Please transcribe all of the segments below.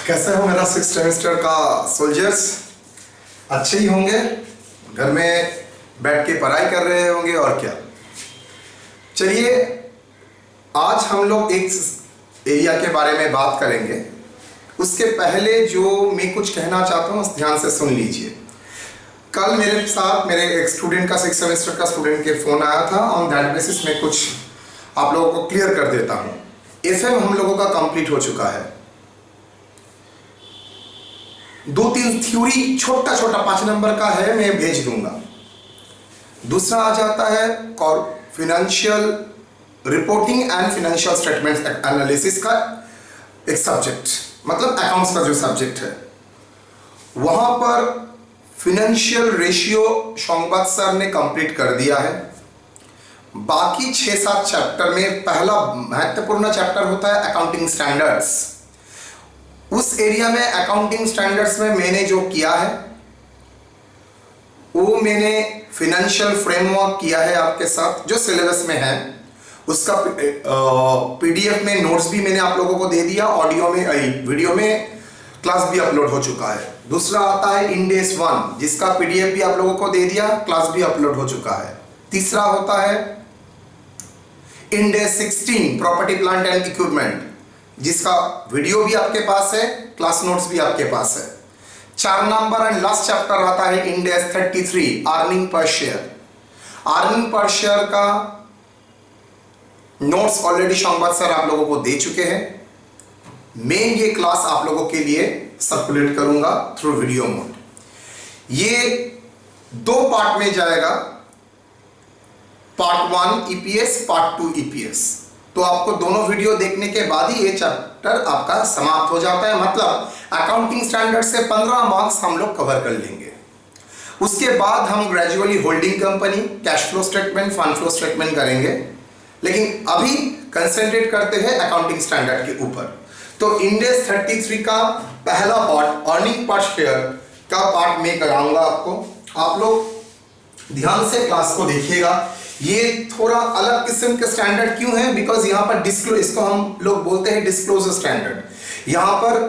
कैसे हो मेरा 6th सेमेस्टर का सोल्जर्स? अच्छे ही होंगे, घर में बैठ के पढ़ाई कर रहे होंगे और क्या। चलिए आज हम लोग एक एरिया के बारे में बात करेंगे। उसके पहले जो मैं कुछ कहना चाहता हूँ ध्यान से सुन लीजिए। कल मेरे साथ मेरे एक स्टूडेंट का 6th सेमेस्टर का स्टूडेंट के फोन आया था। ऑन दैट बेसिस में कुछ आप लोगों को क्लियर कर देता हूँ। एफएम हम लोगों का कंप्लीट हो चुका है। 2-3 थ्योरी छोटा छोटा 5 नंबर का है, मैं भेज दूंगा। दूसरा आ जाता है financial reporting and financial statement analysis का एक सब्जेक्ट, मतलब अकाउंट्स का जो सब्जेक्ट है, वहां पर फाइनेंशियल रेशियो शोंगबात सर ने कंप्लीट कर दिया है। बाकी 6-7 चैप्टर में पहला महत्वपूर्ण चैप्टर होता है अकाउंटिंग स्टैंडर्ड्स। उस एरिया में अकाउंटिंग स्टैंडर्ड्स में मैंने जो किया है वो मैंने फाइनेंशियल फ्रेमवर्क किया है आपके साथ जो सिलेबस में है। उसका पीडीएफ में नोट्स भी मैंने आप लोगों को दे दिया, ऑडियो में वीडियो में क्लास भी अपलोड हो चुका है। दूसरा आता है इंडेस 1 जिसका पीडीएफ भी आप लोगों को दे दिया, क्लास भी अपलोड हो चुका है। तीसरा होता है इंडेस 16 प्रॉपर्टी प्लांट एंड इक्विपमेंट जिसका वीडियो भी आपके पास है, क्लास नोट्स भी आपके पास है। 4 नंबर एंड लास्ट चैप्टर आता है इंडेस 33 earning per share. Earning per share का नोट्स ऑलरेडी शोंगबात सर आप लोगों को दे चुके हैं। मैं ये क्लास आप लोगों के लिए सर्कुलेट करूंगा थ्रू वीडियो मोड। ये 2 पार्ट में जाएगा, पार्ट 1 ईपीएस, पार्ट 2 ईपीएस। तो आपको दोनों वीडियो देखने के बाद ही ये चैप्टर आपका समाप्त हो जाता है। मतलब अकाउंटिंग स्टैंडर्ड से 15 मार्क्स हम लोग कवर कर लेंगे। उसके बाद हम gradually holding company, cash flow statement, fund flow statement करेंगे, लेकिन अभी कंसंट्रेट करते हैं अकाउंटिंग स्टैंडर्ड के ऊपर। तो इंडेस 33 का पहला पार्ट अर्निंग पर शेयर का पार्ट मैं कराऊंगा आपको। आप लोग ध्यान से क्लास को देखिएगा। ये थोड़ा अलग किस्म के स्टैंडर्ड क्यों है? बिकॉज यहाँ पर डिस्क्लोज, इसको हम लोग बोलते हैं डिस्क्लोजर स्टैंडर्ड। यहाँ पर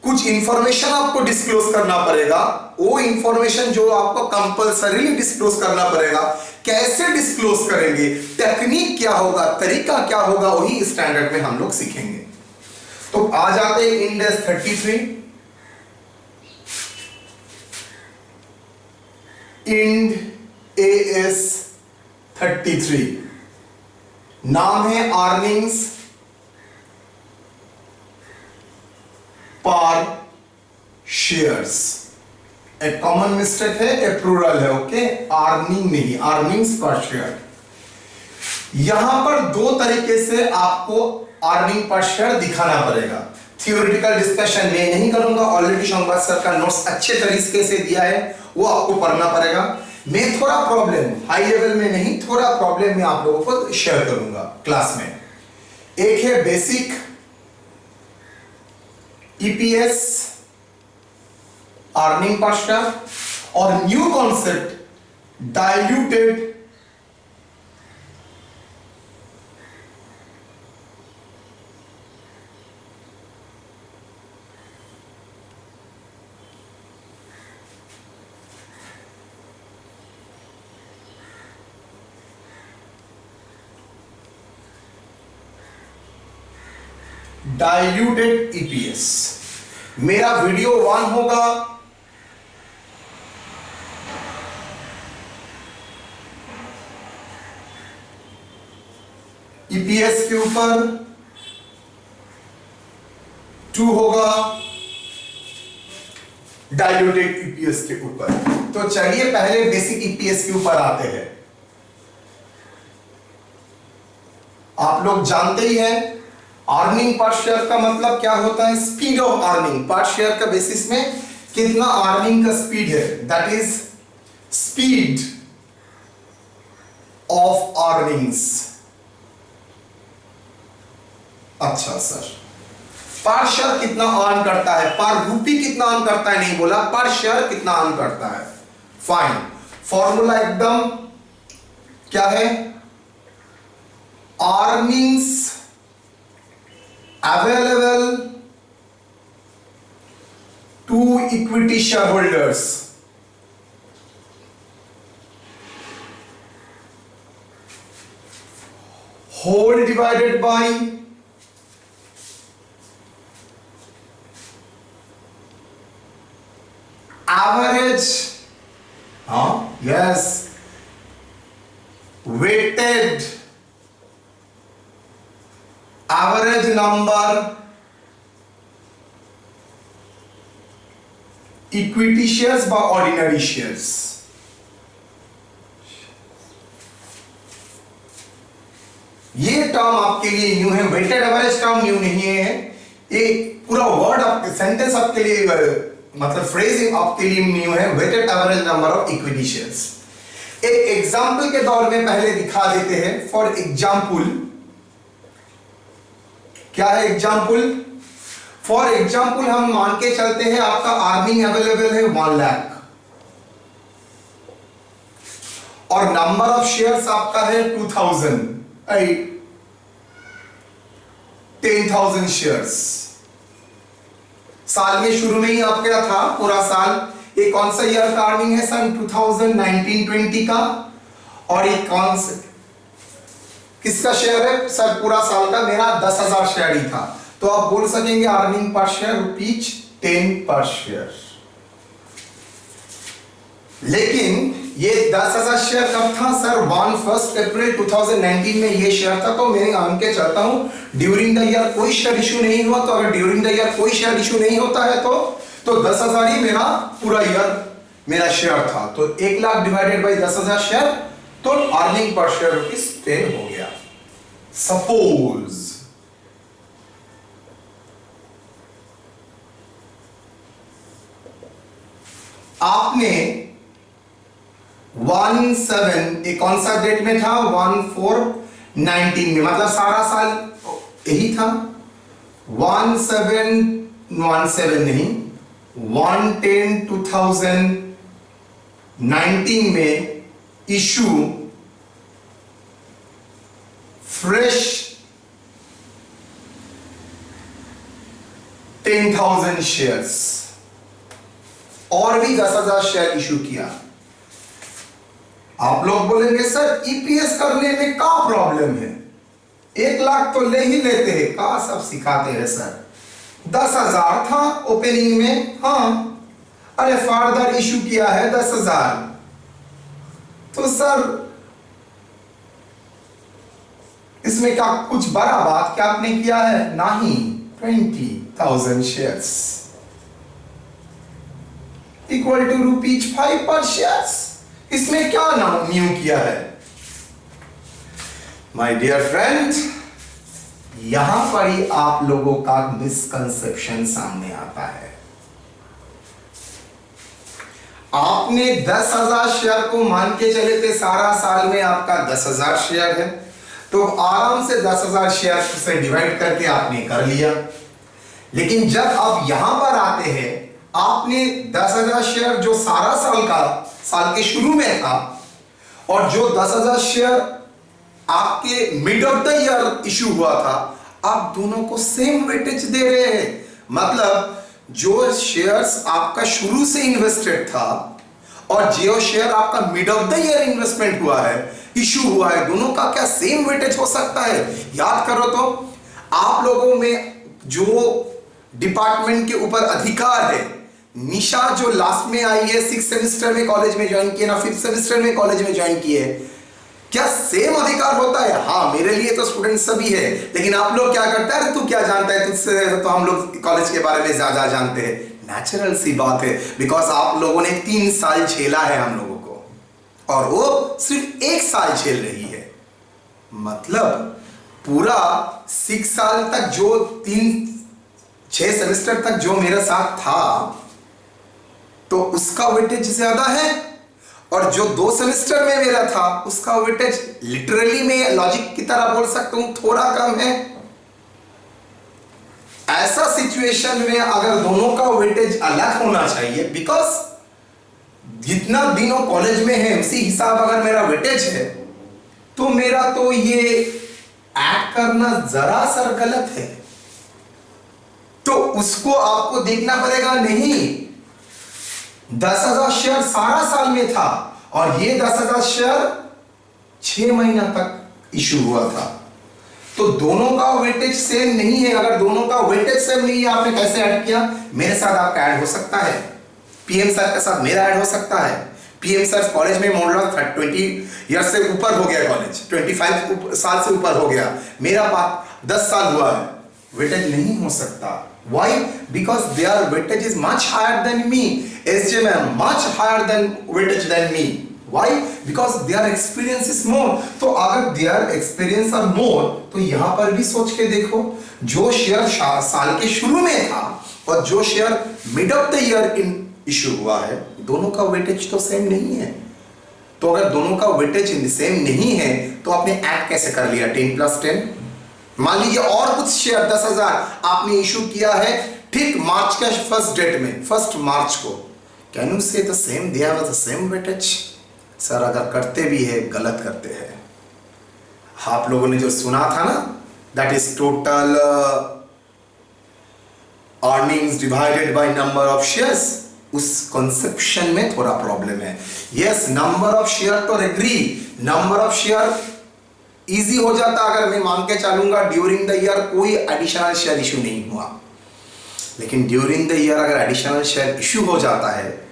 कुछ इंफॉर्मेशन आपको डिस्क्लोज करना पड़ेगा। वो इंफॉर्मेशन जो आपको कंपल्सरीली डिस्क्लोज करना पड़ेगा। कैसे डिस्क्लोज करेंगे, टेक्निक क्या होगा, तरीका क्या होगा, वही स्टैंडर्ड में हम लोग सीखेंगे। तो आ जाते हैं इंडेस 33। इंड एएस 33 नाम है अर्निंग्स पर शेयर्स। एक कॉमन मिस्टेक है, ए प्लूरल है, ओके, अर्निंग नहीं, अर्निंग्स पर शेयर। यहां पर 2 तरीके से आपको अर्निंग पर शेयर दिखाना पड़ेगा। थियोरेटिकल डिस्कशन मैं नहीं करूंगा, ऑलरेडी शोंगबात सर का नोट्स अच्छे तरीके से दिया है, वो आपको पढ़ना पड़ेगा। मैं थोड़ा प्रॉब्लम हाई लेवल में नहीं, थोड़ा प्रॉब्लम मैं आप लोगों को शेयर करूंगा क्लास में। एक है basic EPS earning per share और new concept diluted diluted EPS. मेरा वीडियो 1 होगा ईपीएस के ऊपर, 2 होगा डाइल्यूटेड ईपीएस के ऊपर। तो चलिए पहले बेसिक ईपीएस के ऊपर आते हैं। आप लोग जानते ही हैं अर्निंग पर शेयर का मतलब क्या होता है? Speed of earning. Per share का बेसिस में कितना अर्निंग का स्पीड है, that is speed of earnings. अच्छा सर, पर शेयर कितना अर्न करता है, पर रूपी कितना अर्न करता है नहीं बोला, पर शेयर कितना अर्न करता है। फाइन, फॉर्मूला एकदम क्या है? earnings available equity shareholders. Whole divided by average, yes, weighted average number equity shares by ordinary shares. ये टर्म आपके लिए न्यू है, वेटेड एवरेज टर्म न्यू नहीं है। एक पूरा वर्ड आपके सेंटेंस आपके लिए मतलब फ्रेजिंग आपके लिए न्यू है, weighted average number of equity shares. एक एग्जांपल के दौर में पहले दिखा देते हैं। फॉर एग्जांपल, क्या है एग्जांपल? फॉर एग्जांपल हम मान के चलते हैं आपका अर्निंग अवेलेबल है 1 लाख और नंबर ऑफ शेयर्स आपका है 2000, 10,000 शेयर्स। साल में शुरू में ही आपका था पूरा साल। एक कौन सा ईयर का अर्निंग है? सन 2019-20 का। और एक कौन सा किसका शेयर है सर? पूरा साल का मेरा 10,000 शेयर ही था, तो आप बोल सकेंगे अर्निंग पर शेयर ₹10 पर शेयर। लेकिन ये 10,000 शेयर कब था सर? 1 अप्रैल 2019 में ये शेयर था। तो मैं मान के चलता हूं ड्यूरिंग द ईयर कोई शेयर इशू नहीं हुआ। तो अगर ड्यूरिंग द ईयर कोई शेयर इशू नहीं होता है तो 10,000 ही मेरा पूरा ईयर मेरा शेयर था। तो 1 लाख डिवाइडेड बाई 10,000 शेयर, तो अर्निंग पर शेयर ₹10 हो गया। सपोज आपने 17 एक कौन सा डेट में था? 1/4/19 में, मतलब सारा साल यही था। 17 नहीं, 1/10/2019 में इशू फ्रेश 10,000 शेयर्स और भी 10,000 शेयर इशू किया। आप लोग बोलेंगे सर ईपीएस करने में क्या प्रॉब्लम है? 1 लाख तो ले ही लेते हैं, क्या सब सिखाते हैं सर? 10,000 था ओपनिंग में, हाँ, अरे फर्दर इशू किया है 10,000, तो सर इसमें क्या कुछ बड़ा बात क्या आपने किया है? नहीं, 20,000 शेयर्स इक्वल टू ₹5 पर शेयर्स। इसमें क्या न्यू किया है? माय डियर फ्रेंड, यहां पर ही आप लोगों का मिसकंसेप्शन सामने आता है। आपने 10,000 शेयर को मान के चले थे, सारा साल में आपका 10,000 शेयर है, तो आराम से 10,000 शेयर से डिवाइड करके आपने कर लिया। लेकिन जब आप यहां पर आते हैं, आपने 10,000 शेयर जो सारा साल के शुरू में था और जो 10,000 शेयर आपके mid of the year issue हुआ था, आप दोनों को सेम वेटेज दे रहे हैं। मतलब जो शेयर्स आपका शुरू से इन्वेस्टेड था और जो शेयर आपका mid of the year investment हुआ है, इशू हुआ है, दोनों का क्या सेम वेटेज हो सकता है? याद करो तो आप लोगों में जो डिपार्टमेंट के ऊपर अधिकार है, निशा जो लास्ट में आई है, 6th सेमेस्टर में कॉलेज में ज्वाइन किया ना, 5th सेमेस्टर में कॉलेज में ज्वाइन किए, क्या सेम अधिकार होता है? हाँ, मेरे लिए तो स्टूडेंट सभी है, लेकिन आप लोग क्या करते हैं? तू क्या जानता है, तुझसे तो हम लोग कॉलेज के बारे में ज्यादा जानते हैं। नेचुरल सी बात है, बिकॉज आप लोगों ने 3 साल झेला है हम लोगों को, और वो सिर्फ 1 साल झेल रही है। मतलब पूरा 6 साल तक जो 6 सेमेस्टर तक जो मेरे साथ था, तो उसका वेटेज ज्यादा है, और जो 2 सेमेस्टर में मेरा था उसका वेटेज लिटरली में लॉजिक की तरह बोल सकता हूं थोड़ा कम है। ऐसा सिचुएशन में अगर दोनों का वेटेज अलग होना चाहिए, बिकॉज जितना दिनों कॉलेज में है उसी हिसाब अगर मेरा वेटेज है, तो मेरा तो ये ऐड करना जरा सा गलत है। तो उसको आपको देखना पड़ेगा, नहीं 10,000 शेयर सारा साल में था और ये 10,000 शेयर 6 महीना तक इशू हुआ था। तो दोनों का वेटेज सेम नहीं है। अगर दोनों का वेटेज सेम नहीं है, आपने कैसे ऐड किया? मेरे साथ आपका ऐड हो सकता है, पीएम सर के साथ मेरा ऐड हो सकता है। पीएम सर कॉलेज में मॉडल 20 ईयर से ऊपर हो गया, कॉलेज 25 साल से ऊपर हो गया, मेरा 10 साल हुआ है, वेटेज नहीं हो सकता। Why? Because their weightage is much higher than me. SJ ma'am, much higher than weightage than me. Why? Because their experience is more. तो अगर their experience are more, तो यहाँ पर भी सोच के देखो, जो शेयर साल के शुरू में था और जो share mid of the year in issue हुआ है, दोनों का वेटेज तो सेम नहीं है। तो अगर दोनों का वेटेज सेम नहीं है, तो आपने ऐड कैसे कर लिया 10 + 10? मान लीजिए और कुछ शेयर 10,000 आपने इशू किया है ठीक मार्च के फर्स्ट डेट में, 1 मार्च को। कैन यू से the same, they have the same weightage? Sir अगर करते भी है, गलत करते हैं। आप लोगों ने जो सुना था ना, that is total earnings divided by number of shares, उस कंसेप्शन में थोड़ा प्रॉब्लम है। यस, नंबर ऑफ शेयर तो agree, number of share easy हो जाता अगर मैं मान के चलूंगा ड्यूरिंग द ईयर कोई एडिशनल शेयर इशू नहीं हुआ। लेकिन ड्यूरिंग द ईयर अगर एडिशनल शेयर इशू हो जाता है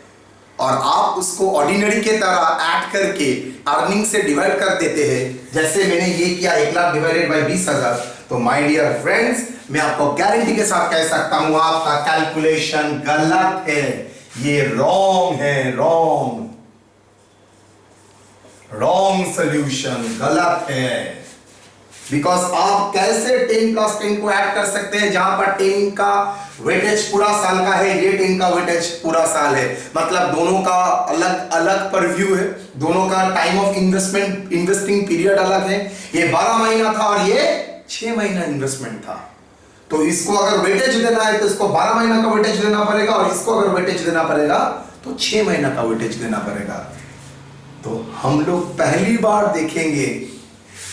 और आप उसको ऑर्डिनरी के तरह ऐड करके अर्निंग से डिवाइड कर देते हैं, जैसे मैंने ये किया 1 लाख डिवाइडेड बाय 20,000, तो माय डियर फ्रेंड्स, मैं आपको गारंटी के साथ कह सकता हूं आपका कैलकुलेशन गलत है, ये रॉन्ग है, रॉन्ग सोल्यूशन, गलत है। बिकॉज आप कैसे 10 + 10 को ऐड कर सकते हैं जहां पर 10 का वेटेज पूरा साल का है, ये 10 का वेटेज पूरा साल है, मतलब दोनों का अलग अलग परव्यू है, दोनों का टाइम ऑफ इन्वेस्टिंग पीरियड अलग है। ये 12 महीना था और ये 6 महीना इन्वेस्टमेंट था। तो इसको अगर वेटेज देना है तो इसको 12 महीना का वेटेज देना पड़ेगा, और इसको अगर वेटेज देना पड़ेगा तो 6 महीना का वेटेज देना पड़ेगा। तो हम लोग पहली बार देखेंगे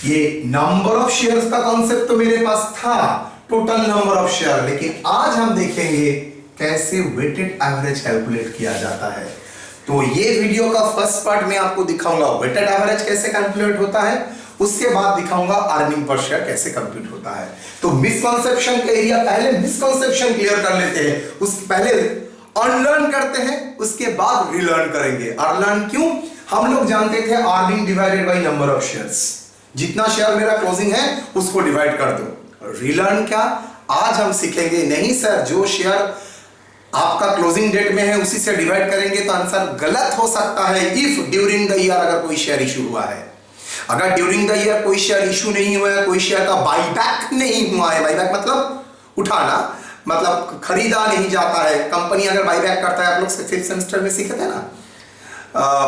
ये नंबर ऑफ शेयर्स का कॉन्सेप्ट तो मेरे पास था, टोटल नंबर ऑफ शेयर, लेकिन आज हम देखेंगे कैसे वेटेड एवरेज कैलकुलेट किया जाता है। तो ये वीडियो का फर्स्ट पार्ट में आपको दिखाऊंगा वेटेड एवरेज कैसे कैलकुलेट होता है, उसके बाद दिखाऊंगा अर्निंग पर शेयर कैसे कंप्यूट होता है। तो मिसकंसेप्शन का एरिया, पहले मिसकंसेप्शन क्लियर कर लेते हैं, उसके पहले अनलर्न करते हैं, उसके बाद रीलर्न करेंगे। अनलर्न क्यों? हम लोग जानते थे earning divided by number of shares, जितना शेयर मेरा क्लोजिंग है उसको डिवाइड कर दो। रीलर्न क्या? आज हम सीखेंगे नहीं सर, जो शेयर आपका क्लोजिंग डेट में है उसी से डिवाइड करेंगे तो आंसर गलत हो सकता है। इफ ड्यूरिंग द ईयर अगर कोई शेयर इशू हुआ है, अगर ड्यूरिंग द ईयर कोई शेयर इशू नहीं हुआ है, कोई शेयर का बाईबैक नहीं हुआ है, बाईबैक मतलब उठाना, मतलब खरीदा नहीं जाता है, कंपनी अगर बाईबैक करता है, आप लोग 5th सेमेस्टर में सीखे थे ना,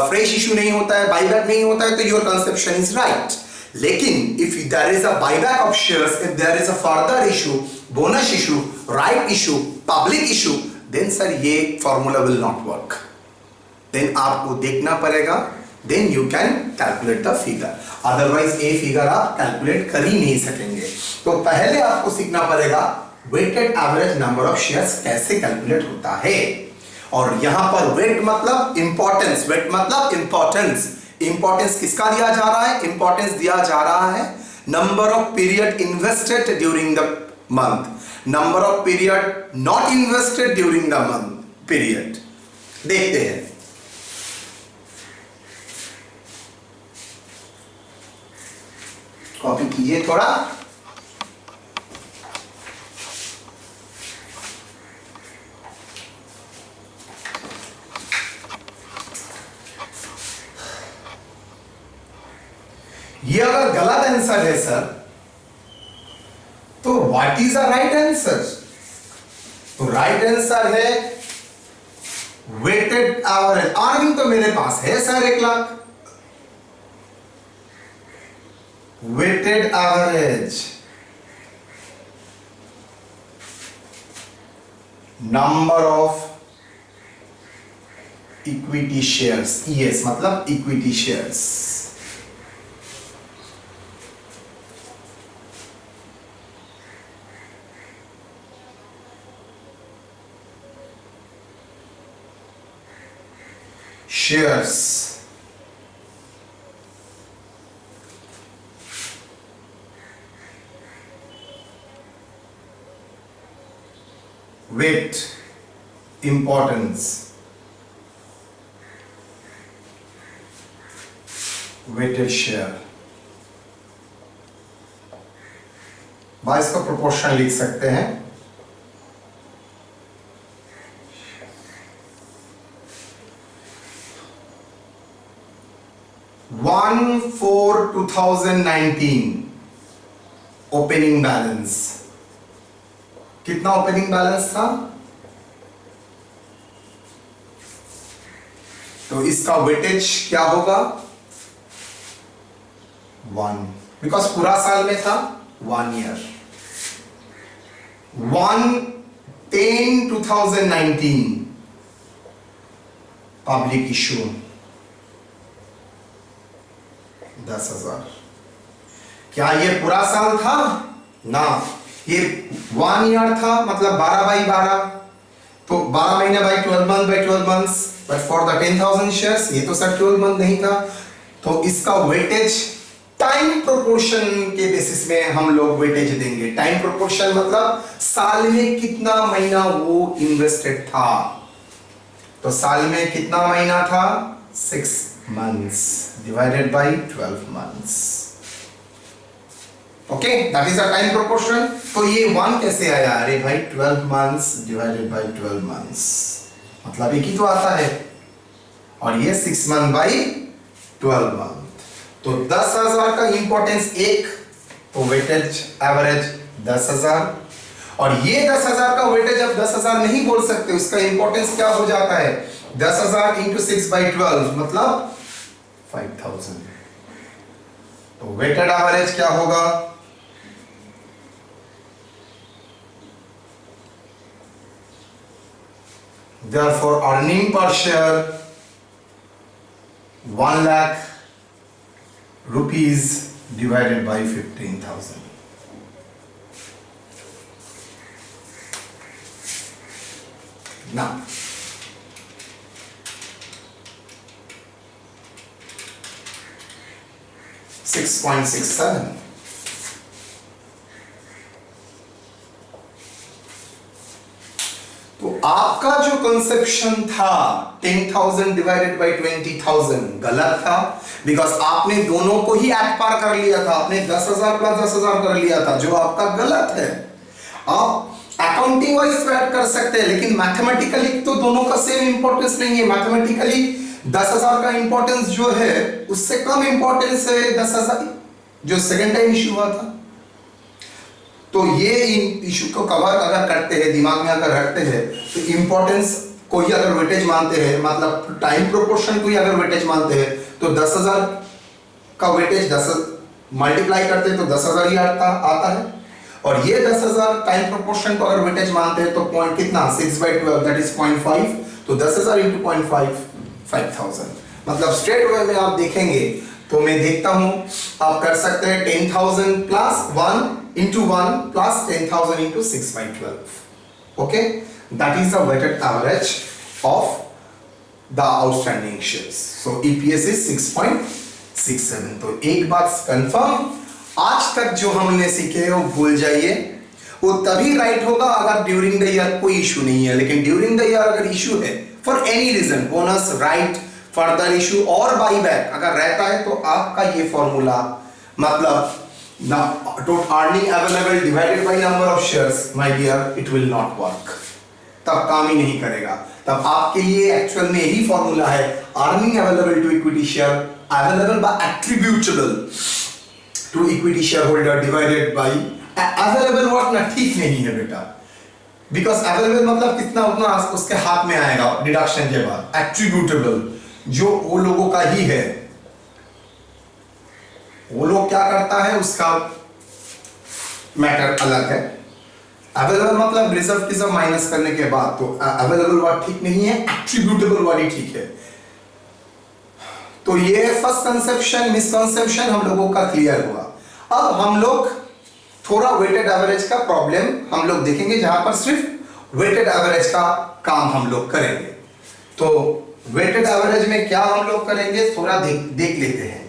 फ्रेश इशू नहीं होता है, बाईबैक नहीं होता है, तो योर कंसेप्शन इज राइट। लेकिन if there is a buyback of shares, if there is a further issue, bonus issue, right issue, public issue, then sir ये formula will not work. Then आपको देखना पड़ेगा, then you can calculate the figure, otherwise ये figure आप calculate कर ही नहीं सकेंगे। तो पहले आपको सीखना पड़ेगा weighted average number of shares कैसे कैलकुलेट होता है। और यहां पर वेट मतलब इंपॉर्टेंस, वेट मतलब इंपॉर्टेंस। इंपॉर्टेंस किसका दिया जा रहा है? इंपॉर्टेंस दिया जा रहा है number of period invested during the month, number of period not invested during the month period. देखते हैं, कॉपी कीजिए थोड़ा। ये अगर गलत आंसर है सर, तो what is the right answer? तो राइट आंसर है वेटेड एवरेज। अर्निंग तो मेरे पास है sir 1 lakh, weighted average number of equity shares, ES मतलब equity shares. Shares weight importance weighted share भाई इसका प्रोपोर्शन लिख सकते हैं 1/4/2019 ओपनिंग बैलेंस कितना ओपनिंग बैलेंस था तो इसका वेटेज क्या होगा 1 बिकॉज पूरा साल में था 1 ईयर 1/10/2019 पब्लिक इशू 10,000 क्या ये पूरा साल था ना ये 1 ईयर था मतलब 12/12 तो 12 महीने by 12 month by 12 months but for the 10,000 shares ये तो सर 12 मंथ नहीं था तो इसका वेटेज टाइम प्रोपोर्शन के बेसिस में हम लोग वेटेज देंगे टाइम प्रोपोर्शन मतलब साल में कितना महीना वो इन्वेस्टेड था तो साल में कितना महीना था 6 months divided by 12 months okay that is a time proportion तो ये 1 कैसे आया अरे भाई 12 months divided by 12 months मतलब एक ही तो आता है और ये 6 month by 12 month तो 10,000 का इंपॉर्टेंस 1 तो वेटेज एवरेज 10,000 और ये 10,000 का वेटेज अब 10,000 नहीं बोल सकते उसका इंपॉर्टेंस क्या हो जाता है 10,000 into 6/12 मतलब 5,000 तो वेटेड एवरेज क्या होगा therefore earning per share 1 lakh rupees divided by 15,000 now 6.67 तो आपका जो कंसेप्शन था 10,000 डिवाइडेड बाय 20,000 गलत था बिकॉज आपने दोनों को ही ऐड पार कर लिया था आपने 10,000 प्लस 10,000 कर लिया था जो आपका गलत है आप अकाउंटिंग वाइज ऐड कर सकते हैं लेकिन मैथमेटिकली तो दोनों का सेम इंपॉर्टेंस नहीं है मैथमेटिकली 10,000 का इंपॉर्टेंस जो है उससे कम इंपॉर्टेंस है 10,000 जो सेकंड टाइम इशू हुआ था तो ये इशू को कवर अगर करते हैं दिमाग में अगर रखते हैं तो इंपॉर्टेंस को ही अगर वेटेज मानते हैं मतलब टाइम प्रोपोर्शन को ही अगर वेटेज मानते हैं तो 10,000 का वेटेज 10 मल्टीप्लाई करते हैं तो 10,000 ही आता है और ये 10,000 टाइम प्रोपोर्शन को अगर वेटेज मानते हैं तो पॉइंट कितना 6/12 दैट इज 0.5 तो 10,000 into 0.5 5,000 मतलब स्ट्रेट वे में आप देखेंगे तो मैं देखता हूं आप कर सकते हैं 10,000 plus 1 into 1 plus 10,000 into 6/12 okay that is the weighted average of the outstanding shares so EPS is 6.67 तो एक बात कंफर्म आज तक जो हमने सीखे वो भूल जाइए वो तभी राइट होगा अगर ड्यूरिंग द ईयर कोई इशू नहीं है लेकिन ड्यूरिंग द ईयर अगर इशू है for any reason bonus right further issue और बाईबैक अगर रहता है तो आपका ये फॉर्मूला मतलब earning available divided by number of shares my dear it will not work तब काम ही नहीं करेगा तब आपके लिए एक्चुअल में यही फॉर्मूला है earning available to equity share available by attributable to equity shareholder divided by available what ना ठीक नहीं है बेटा because available मतलब कितना उतना उसके हाथ में आएगा डिडक्शन के बाद attributable जो वो लोगों का ही है वो लोग क्या करता है उसका मैटर अलग है अवेलेबल मतलब रिजर्व माइनस करने के बाद तो अवेलेबल वर्ड ठीक नहीं है एट्रीब्यूटेबल वर्ड ही ठीक है तो ये फर्स्ट कंसेप्शन मिसकंसेप्शन हम लोगों का क्लियर हुआ अब हम लोग थोड़ा वेटेड एवरेज का प्रॉब्लम हम लोग देखेंगे जहां पर सिर्फ वेटेड एवरेज का काम हम लोग करेंगे तो वेटेड एवरेज में क्या हम लोग करेंगे थोड़ा देख लेते हैं।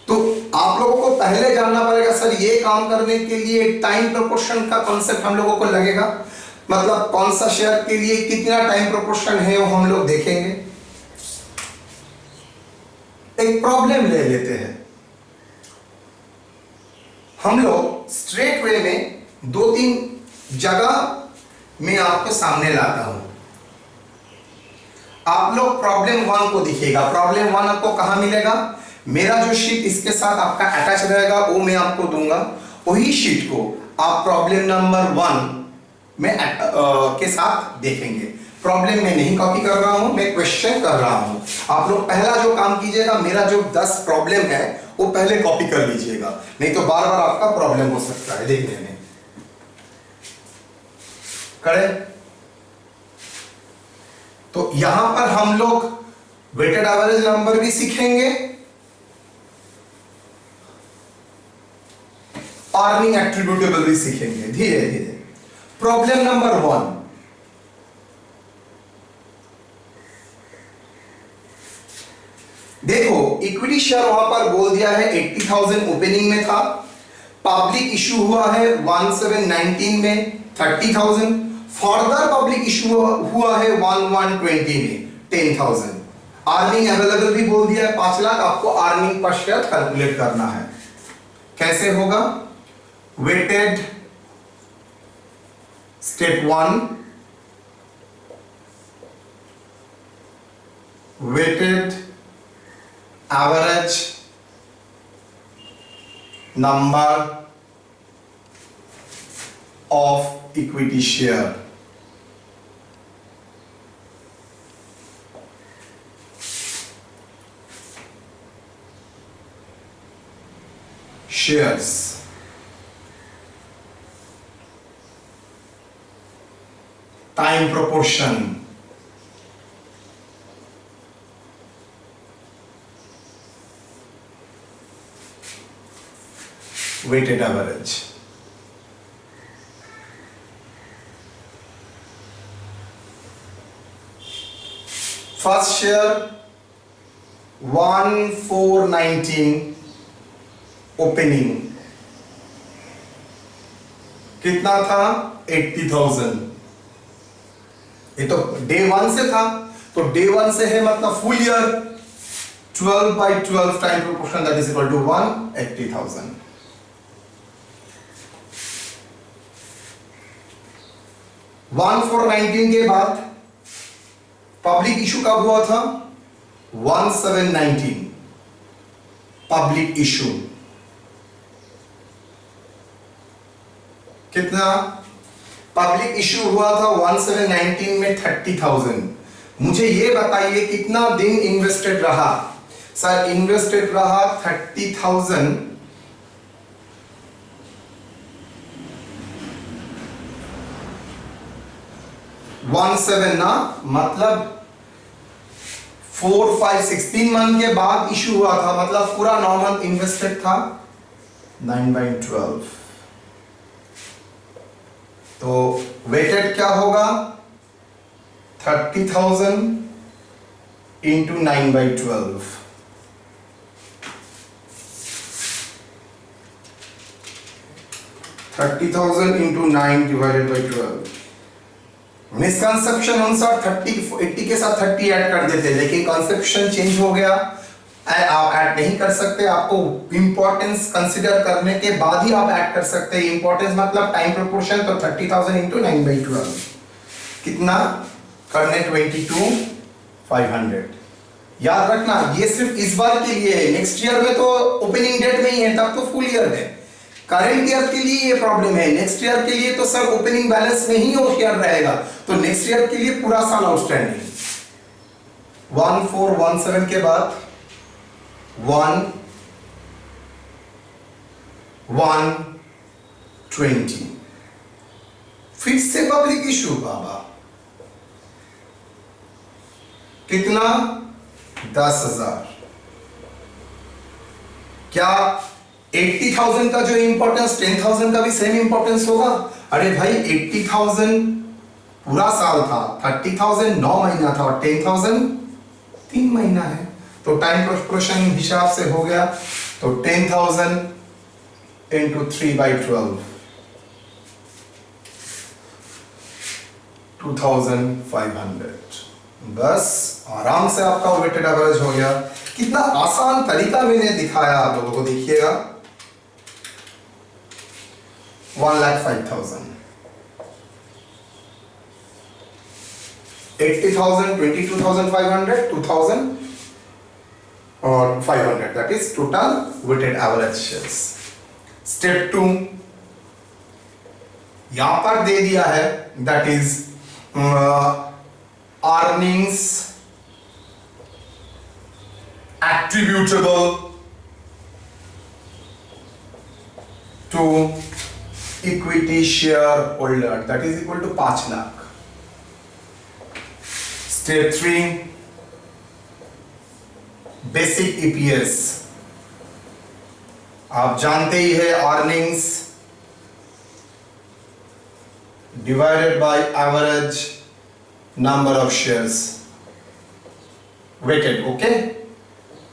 तो आप लोगों को पहले जानना पड़ेगा सर ये काम करने के लिए टाइम प्रोपोर्शन का कॉन्सेप्ट हम लोगों को लगेगा, मतलब कौन सा शेयर के लिए कितना टाइम प्रोपोर्शन है वो हम लोग देखेंगे। एक प्रॉब्लम ले लेते हैं हम लोग स्ट्रेट वे में, दो तीन जगह मैं आपके सामने लाता हूं। आप लोग प्रॉब्लम वन को दिखेगा, प्रॉब्लम वन आपको कहां मिलेगा, मेरा जो शीट इसके साथ आपका अटैच रहेगा वो मैं आपको दूंगा, वही शीट को आप प्रॉब्लम नंबर वन में के साथ देखेंगे। प्रॉब्लम में नहीं कॉपी कर रहा हूं, मैं क्वेश्चन कर रहा हूं। आप लोग पहला जो काम कीजिएगा, मेरा जो 10 प्रॉब्लम है वो पहले कॉपी कर लीजिएगा, नहीं तो बार बार आपका प्रॉब्लम हो सकता है देखने में। करे तो यहां पर हम लोग वेटेड एवरेज नंबर भी सीखेंगे, अर्निंग एट्रीब्यूटेबल भी सीखेंगे धीरे धीरे। प्रॉब्लम नंबर वन, देखो इक्विटी शेयर वहां पर बोल दिया है 80,000 ओपनिंग में था, पब्लिक इशू हुआ है 1719 में 30,000, फर्दर पब्लिक इशू हुआ है 1120 में 10,000। अर्निंग अवेलेबल भी बोल दिया है 5 लाख, आपको अर्निंग पर शेयर कैलकुलेट करना है। कैसे होगा, weighted step one, weighted average number of equity share, shares, time proportion, weighted average। First share 1419 opening कितना था 80,000, ये तो डे वन से था, तो डे वन से है मतलब full year 12/12 time proportion that is equal to 180,000। 1419 के बाद पब्लिक इशू कब हुआ था 1719 पब्लिक इशू कितना पब्लिक इशू हुआ था 1719 में 30,000। मुझे ये बताइए कितना दिन इन्वेस्टेड रहा, सर इन्वेस्टेड रहा 30,000 17 ना, मतलब 4, 5, 16 मंथ के बाद इशू हुआ था, मतलब पूरा 9 मंथ इन्वेस्टेड था 9/12। तो वेटेड क्या होगा 30,000 इंटू 9/12, इंटू 9/12। मिसकंसेप्शन अनुसार 80 के साथ 30 ऐड कर देते, लेकिन कॉन्सेप्शन चेंज हो गया, आप ऐड नहीं कर सकते, आपको इंपॉर्टेंस कंसीडर करने के बाद ही आप ऐड कर सकते हैं। इंपॉर्टेंस मतलब टाइम प्रोपोर्शन, तो 30,000 इंटू 9/12 कितना करने 22,500। याद रखना ये सिर्फ इस बार के लिए है, नेक्स्ट ईयर में तो ओपनिंग डेट में ही है, तब तो फुल ईयर है। करंट ईयर के लिए ये प्रॉब्लम है, नेक्स्ट ईयर के लिए तो सर ओपनिंग बैलेंस में ही ईयर रहेगा, तो नेक्स्ट ईयर के लिए पूरा साल आउटस्टैंडिंग। 1417 के बाद 120 फिर से पब्लिक इशू बाबा कितना 10,000। क्या 80,000 का जो इंपॉर्टेंस 10,000 का भी सेम इंपॉर्टेंस होगा? अरे भाई 80,000 पूरा साल था 30,000 9 महीना था और 10,000 3 महीना है, तो टाइम प्रोपोर्शन हिसाब से हो गया। तो 10,000 into 3/12 2,500। बस आराम से आपका वेटेड एवरेज हो गया। कितना आसान तरीका मैंने दिखाया आप लोगों को, देखिएगा। 1,05,000 80,000 22,500 2,000 और 500, that is total weighted average shares। Step 2 यहां पर दे दिया है, that is earnings attributable to equity shareholder, that is equal to 5 lakh. Step 3 basic EPS, आप जानते ही है, earnings divided by average number of shares, weighted, okay,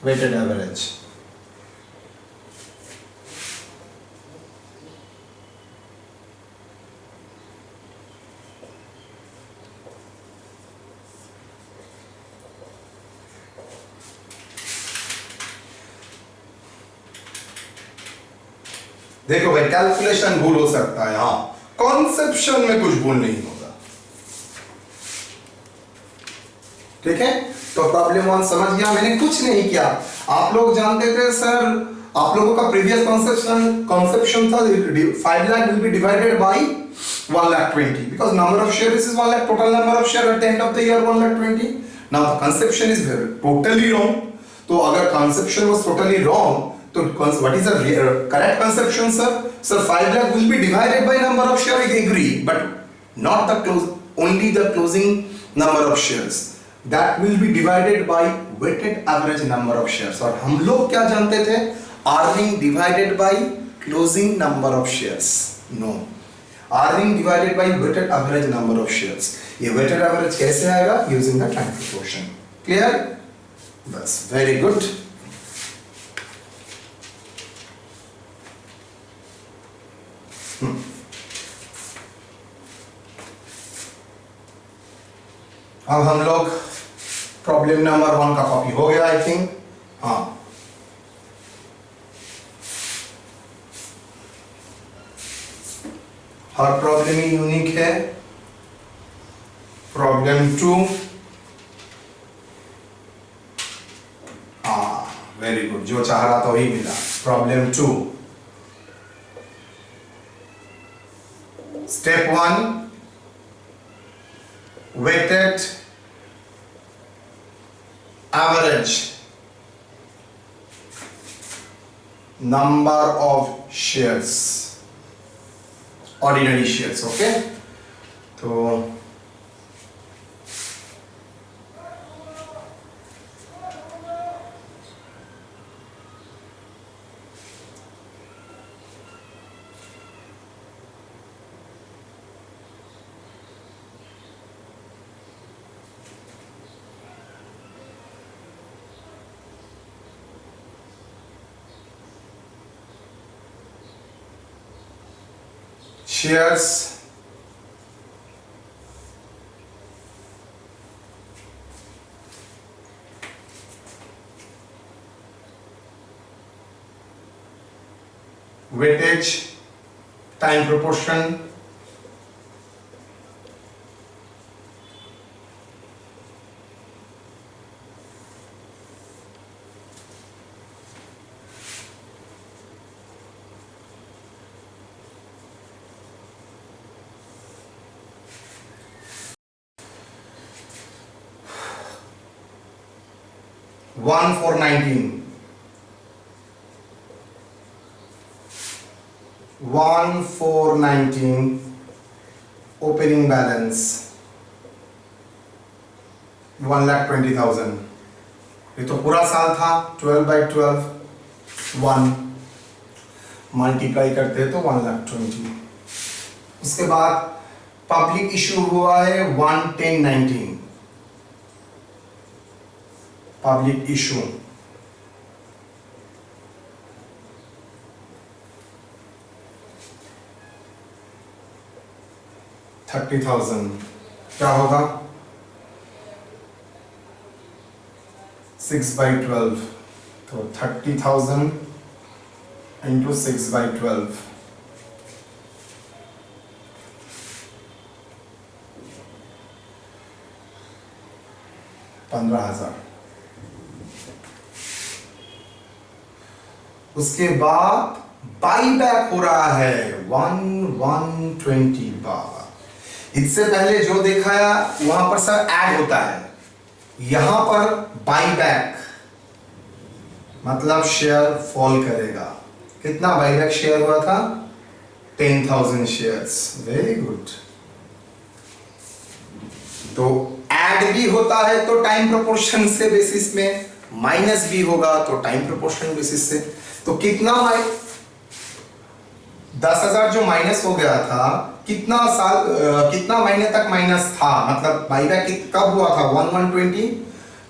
weighted average. देखो भाई, कैलकुलेशन भूल हो सकता है, हाँ, कॉन्सेप्शन में कुछ भूल नहीं होगा, ठीक है। तो प्रॉब्लम 1 समझ गया, मैंने कुछ नहीं किया। आप लोग जानते थे सर, आप लोगों का प्रीवियस कॉन्सेप्शन था 5 lakh will be divided by 1,20,000 because number of shares is 1 lakh, total number of share at the end of the year 1,20,000। now the conception is totally wrong। तो अगर conception was totally wrong, तो what is the correct conception, sir? Sir, 5 lakh will be divided by number of shares, I agree, but not the only the closing number of shares, that will be divided by weighted average number of shares। और हम लोग क्या जानते थे, earning divided by closing number of shares, no, earning divided by weighted average number of shares। ये weighted average कैसे आएगा, using the time proportion, clear? बस, very good। अब हम लोग प्रॉब्लम नंबर 1 का कॉपी हो गया, आई थिंक, हाँ। हर प्रॉब्लम ही यूनिक है। प्रॉब्लम 2, हाँ, वेरी गुड, जो चाह रहा था वही मिला। Problem 2, step 1 weighted average number of shares, ordinary shares, okay। तो shares weightage time proportion one for 19 opening balance 1,20,000। ये तो पूरा साल था, 12/12 1 मल्टीप्लाई करते हैं तो 1,20,000। उसके बाद पब्लिक इशू हुआ है 1/10/19, पब्लिक इशू $30,000, क्या होगा 6/12, तो 30,000 इंटू 6/12, 15,000। उसके बाद बाई बैक हो रहा है 1/120 बार। इससे पहले जो दिखाया वहां पर सर ऐड होता है, यहां पर बाई बैक मतलब शेयर फॉल करेगा। कितना बाई बैक शेयर हुआ था 10,000 शेयर्स, वेरी गुड। तो ऐड भी होता है तो टाइम प्रोपोर्शन से बेसिस में, माइनस भी होगा तो टाइम प्रोपोर्शन बेसिस से। तो कितना 10,000 जो माइनस हो गया था, कितना साल कितना महीने तक माइनस था, मतलब बाईबैक कब हुआ था 1/120,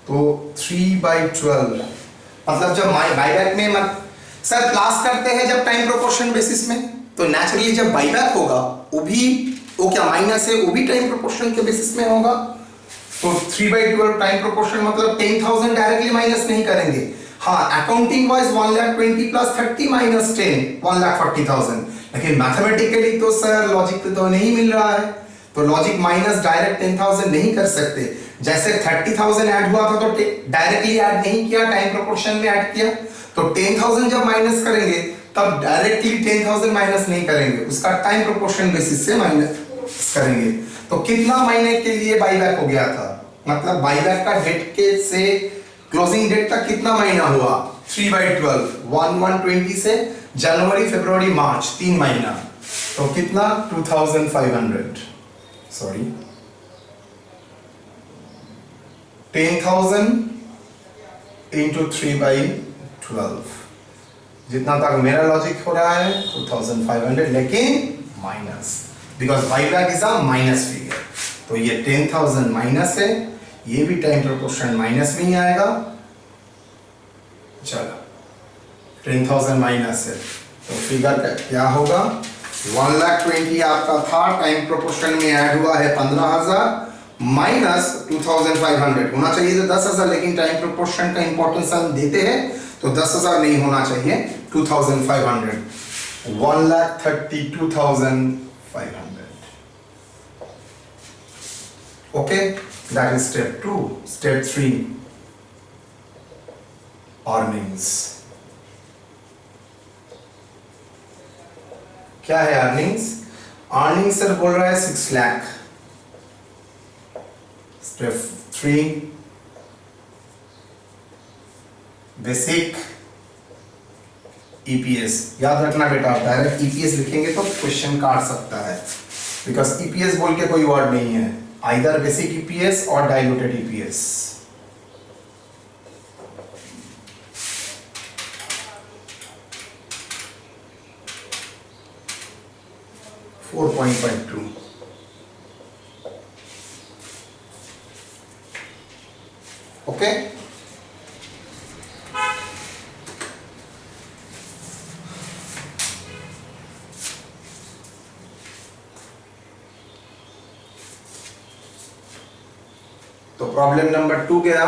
तो 3/12, मतलब जब बाईबैक में सर क्लास करते हैं जब टाइम प्रोपोर्शन बेसिस में, तो नेचुरली जब बाईबैक होगा वो क्या माइनस है, वो भी टाइम प्रोपोर्शन के बेसिस में होगा। तो 3/12 टाइम प्रोपोर्शन मतलब 10,000 डायरेक्टली माइनस नहीं करेंगे। हाँ, अकाउंटिंग वाइज 1,20,000 प्लस 30 माइनस 10 1,40,000, लेकिन मैथमेटिकली तो सर लॉजिक तो नहीं मिल रहा है, तो लॉजिक माइनस डायरेक्ट 10,000 नहीं कर सकते। जैसे 30,000 ऐड हुआ था तो डायरेक्टली ऐड नहीं किया, टाइम प्रोपोर्शन में ऐड किया। तो 10,000 जब माइनस करेंगे तब डायरेक्टली 10,000 माइनस नहीं करेंगे, उसका टाइम प्रोपोर्शन बेसिस से माइनस करेंगे। तो कितना महीने के लिए बाईबैक हो गया था, मतलब बाईबैक का डेट के से क्लोजिंग डेट तक कितना महीना हुआ 3/12, 1/120 से जनवरी फरवरी मार्च 3 महीना, तो कितना 2,500, सॉरी 10,000 इंटू 3/12, जितना तक मेरा लॉजिक हो रहा है 2,500, लेकिन minus, because buyback is a minus figure. तो ये 10,000 माइनस है, ये भी टाइम प्रोपोर्शन माइनस में ही आएगा। चलो 10,000 माइनस है तो फिगर क्या होगा 1,20,000 आपका था, टाइम प्रोपोर्शन में ऐड हुआ है 15,000 माइनस 2,500, होना चाहिए तो 10,000, लेकिन टाइम प्रोपोर्शन का इंपॉर्टेंस हम देते हैं तो 10,000 नहीं होना चाहिए, 2,500, 1,32,500। Okay, that is step 2। Step 3 earnings. क्या है अर्निंग्स? अर्निंग्स सर बोल रहा है 6 लाख। Step 3 basic EPS. याद रखना बेटा, आप डायरेक्ट ईपीएस लिखेंगे तो क्वेश्चन काट सकता है, बिकॉज ईपीएस बोल के कोई वर्ड नहीं है, आइदर बेसिक ईपीएस और डाइल्यूटेड ईपीएस। ओके, तो प्रॉब्लम नंबर 2 गया।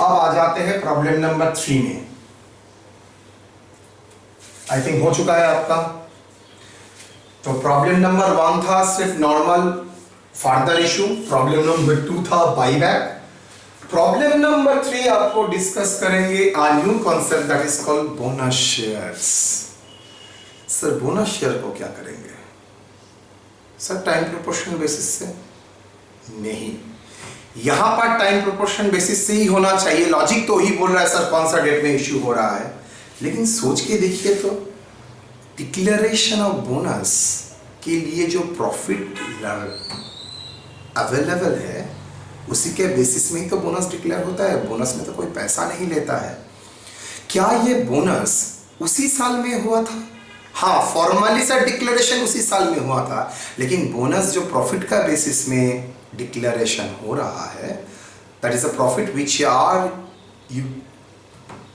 अब आ जाते हैं प्रॉब्लम नंबर 3 में। आई थिंक हो चुका है आपका। तो प्रॉब्लम नंबर 1 था सिर्फ normal further issue, problem number 2 था बाईबैक, प्रॉब्लम नंबर 3 आपको डिस्कस करेंगे a new concept that is called bonus shares. Sir bonus share को क्या करेंगे सर? टाइम प्रोपोर्शन बेसिस से नहीं, यहां पर टाइम प्रोपोर्शन बेसिस से ही होना चाहिए। लॉजिक तो ही बोल रहा है सर कौन सा डेट में इश्यू हो रहा है, लेकिन सोच के देखिए तो डिक्लेरेशन ऑफ बोनस के लिए जो प्रॉफिट अवेलेबल है उसी के बेसिस में ही तो बोनस डिक्लेयर होता है। बोनस में तो कोई पैसा नहीं लेता है। क्या ये बोनस उसी साल में हुआ था हाँ, फॉर्मली सर डिक्लेरेशन उसी साल में हुआ था, लेकिन बोनस जो प्रॉफिट का बेसिस में डिक्लेरेशन हो रहा है, that is the profit which are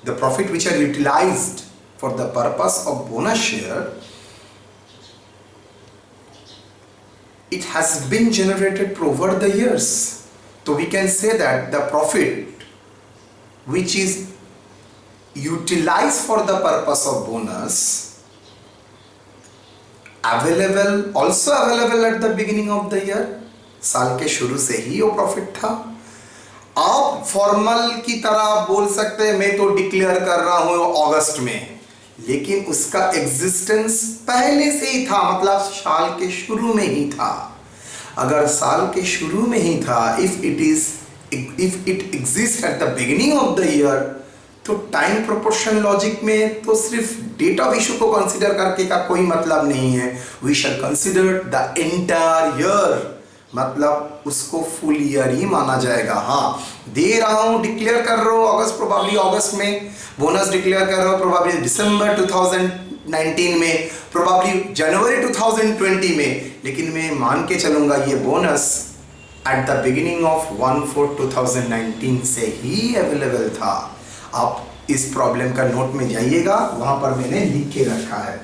the profit which are utilised for the purpose of bonus share, it has been generated over the years. So we can say that the profit which is utilized for the purpose of bonus also available at the beginning of the year. साल के शुरू से ही वो profit था। आप formal की तरह बोल सकते हैं मैं तो डिक्लेयर कर रहा हूं अगस्त में, लेकिन उसका एग्जिस्टेंस पहले से ही था, मतलब साल के शुरू में ही था। अगर साल के शुरू में ही था, if it exist at the beginning of the year, तो टाइम प्रोपोर्शन लॉजिक में तो सिर्फ डेट ऑफ इशू को कंसीडर करके का कोई मतलब नहीं है। We shall consider the entire year, मतलब उसको फुल ईयर ही माना जाएगा। हाँ, दे रहा हूं, डिक्लेयर कर रहा हूं अगस्त, प्रोबेबली अगस्त में बोनस डिक्लेयर कर रहा हूं, प्रोबेबली दिसंबर 2019 में, प्रोबेबली जनवरी 2020 में, लेकिन मैं मान के चलूंगा ये bonus eight the beginning of 1/4/2019 से ही अवेलेबल था। आप इस प्रॉब्लम का नोट में जाइएगा, वहां पर मैंने लिख के रखा है।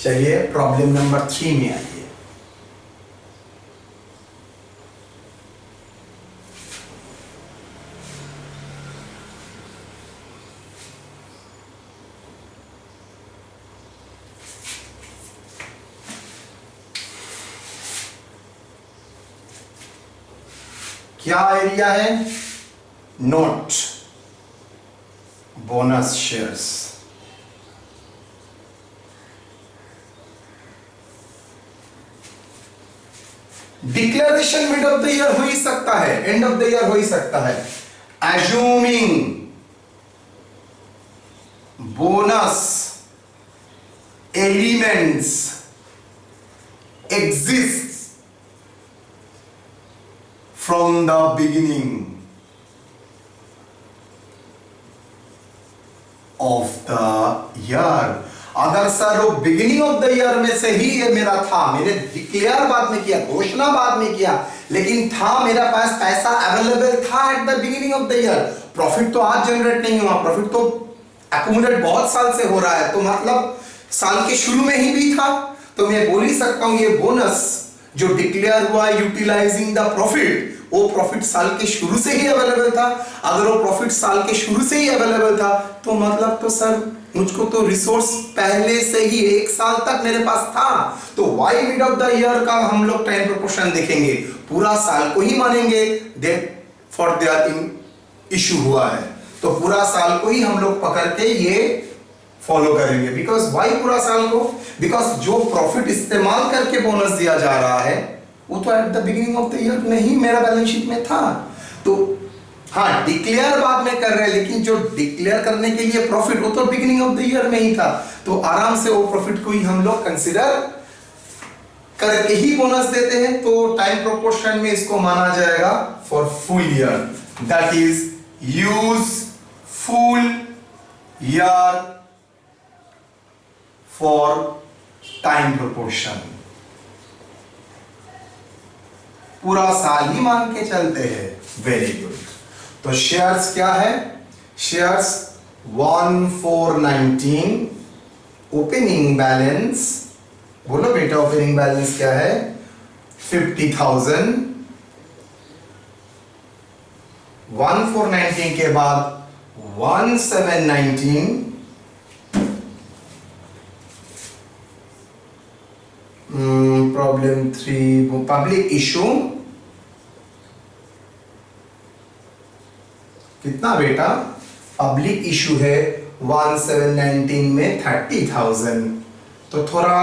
चलिए प्रॉब्लम नंबर 3 में आइए। क्या एरिया है? Note bonus shares. Declaration mid of the year हो ही सकता है, एंड ऑफ द ईयर हो ही सकता है। Assuming bonus elements exist from the beginning of the year। अगर सर वो बिगिनिंग ऑफ द ईयर में से ही ये मेरा था, मैंने डिक्लेयर बाद में किया, घोषणा बाद में किया, लेकिन था मेरा पास पैसा अवेलेबल था eight the beginning of the year. Profit तो आज जनरेट नहीं हुआ, प्रॉफिट तो एक्यूमुलेट बहुत साल से हो रहा है, तो मतलब साल के शुरू में ही भी था, तो मैं बोल ही सकता हूं ये बोनस जो डिक्लेयर हुआ यूटिलाइजिंग द प्रॉफिट, वो प्रॉफिट साल के शुरू से ही अवेलेबल था। अगर वो प्रॉफिट साल के शुरू से ही अवेलेबल था, तो मतलब तो सर मुझको तो रिसोर्स पहले से ही 1 साल तक मेरे पास था। तो why mid of the year का हम लोग टाइम प्रोपोर्शन देखेंगे, पूरा साल को ही मानेंगे, दैट फॉर देयर इशू हुआ है, तो पूरा साल को ही हम लोग पकड़ के ये फॉलो करेंगे। बिकॉज वाई पूरा साल को? बिकॉज जो प्रॉफिट इस्तेमाल करके बोनस दिया जा रहा है वो तो eight the beginning of the year में ही मेरा बैलेंस शीट में था। तो हाँ, डिक्लेयर बाद में कर रहे हैं, लेकिन जो डिक्लेयर करने के लिए प्रॉफिट वो तो बिगिनिंग ऑफ द ईयर में ही था, तो आराम से वो प्रॉफिट को ही हम लोग कंसीडर करके ही बोनस देते हैं। तो टाइम प्रोपोर्शन में इसको माना जाएगा for full year, that is use full year for time proportion. पूरा साल ही मान के चलते हैं। Very good. तो शेयर्स क्या है? शेयर्स 1419, ओपनिंग बैलेंस, बोलो बेटा ओपनिंग बैलेंस क्या है? 50,000। 1419 के बाद 1719, प्रॉब्लम 3, पब्लिक इशू कितना बेटा? पब्लिक इशू है 1719 में 30,000, तो थोड़ा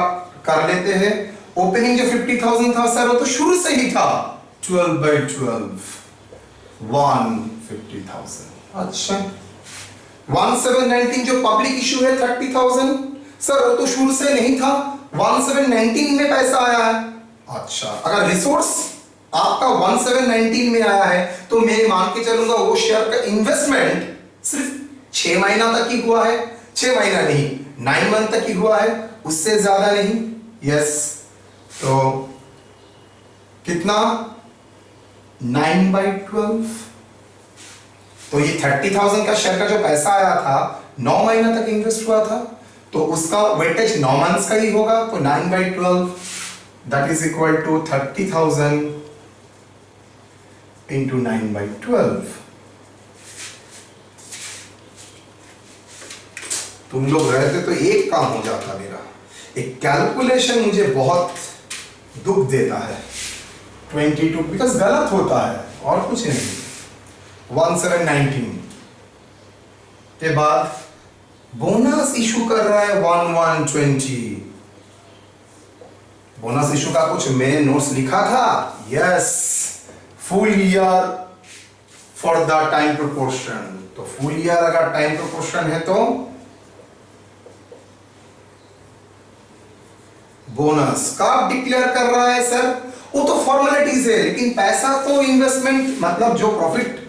कर लेते हैं। ओपनिंग जो 50,000 था सर वो तो शुरू से ही था, 12/12 150,000। अच्छा, 1719 जो पब्लिक इशू है 30,000 सर वो तो शुरू से नहीं था, 1719 में पैसा आया है। अच्छा, अगर रिसोर्स आपका 1719 में आया है तो मैं मान के चलूंगा वो शेयर का इन्वेस्टमेंट सिर्फ 6 महीना तक ही हुआ है, 6 महीना नहीं, 9 मंथ तक ही हुआ है, उससे ज्यादा नहीं। यस, तो कितना 9/12। तो ये 30,000 का शेयर का जो पैसा आया था 9 महीना तक इन्वेस्ट हुआ था, तो उसका वेटेज 9 मंथ्स का ही होगा। तो 9/12 that is equal to 30,000 into 9/12। तुम लोग रहते तो एक काम हो जाता मेरा। एक कैलकुलेशन मुझे बहुत दुख देता है, 22 बिकॉज गलत होता है और कुछ नहीं। 1719 के बाद बोनस इशू कर रहा है 1120। बोनस इशू का कुछ मैंने नोट्स लिखा था। Yes, full year for the time proportion. तो फुल ईयर अगर टाइम प्रोपोर्शन है तो बोनस कब डिक्लेयर कर रहा है सर? वो तो फॉर्मेलिटीज है, लेकिन पैसा तो इन्वेस्टमेंट मतलब जो प्रॉफिट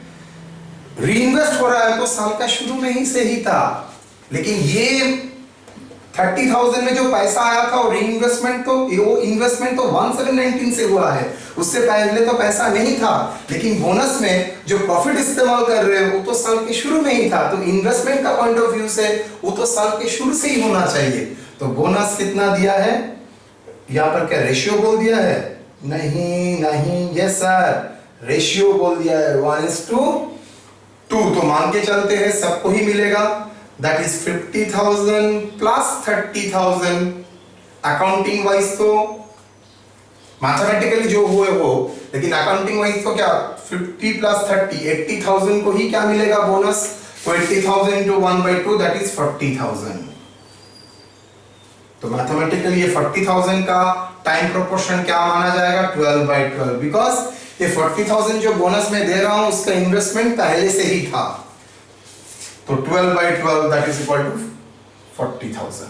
रीइन्वेस्ट हो रहा है तो साल का शुरू में ही से ही था। लेकिन ये 30,000 में जो पैसा आया था और रीइन्वेस्टमेंट तो वो इन्वेस्टमेंट तो 1719 से हुआ है, उससे पहले तो पैसा नहीं था। लेकिन बोनस में जो प्रॉफिट इस्तेमाल कर रहे हो वो तो साल के शुरू में ही था। तो इन्वेस्टमेंट का पॉइंट ऑफ व्यू से वो तो साल के शुरू से ही होना चाहिए। तो बोनस कितना दिया है यहाँ पर? क्या रेशियो बोल दिया है? नहीं नहीं, यस सर, रेशियो बोल दिया है 1:2। तो मान के चलते हैं सबको ही मिलेगा, that is 50,000 plus 30,000। Accounting wise तो मैथमेटिकली जो हुए हो, लेकिन अकाउंटिंग वाइज तो क्या 50 प्लस 30 80,000 को ही क्या मिलेगा बोनस। तो 80,000 इंटू 1/2 दैट इज 40,000। तो मैथमेटिकली ये 40,000 का टाइम प्रोपोर्शन क्या माना जाएगा? 12/12, बिकॉज ये 40,000 जो बोनस में दे रहा हूं उसका इन्वेस्टमेंट पहले से ही था। तो 12/12 दैट इज इक्वल टू 40,000।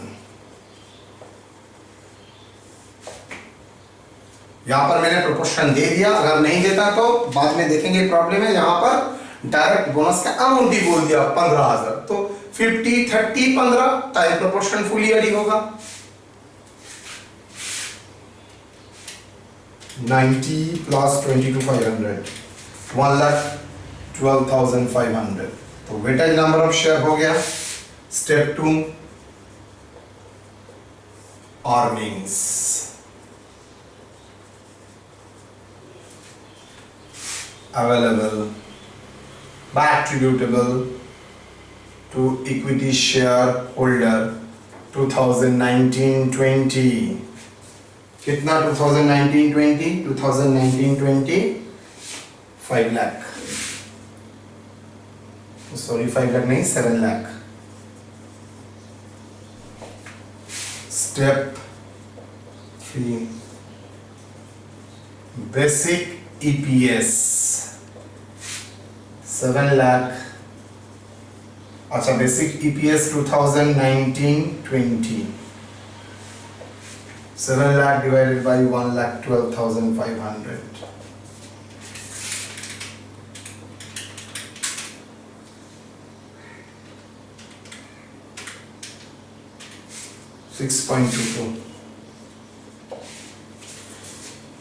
यहां पर मैंने प्रोपोर्शन दे दिया, अगर नहीं देता तो बाद में देखेंगे प्रॉब्लम है। यहां पर डायरेक्ट बोनस का अमाउंट ही बोल दिया 15,000। तो 50 30 15 टाइम प्रोपोर्शन फुल ईयर ही होगा। 90 प्लस 22,500 1,12,500। तो वेटेज नंबर ऑफ शेयर हो गया। Step 2 earnings. Available by attributable to equity shareholder 2019-20। कितना 2019-20? 2019-20 5 लाख, सॉरी 5 लाख नहीं 7 lakh. Step 3 basic EPS 7 lakh. अच्छा, basic EPS 2019-20 7 lakh divided by 1,12,500। 6.22।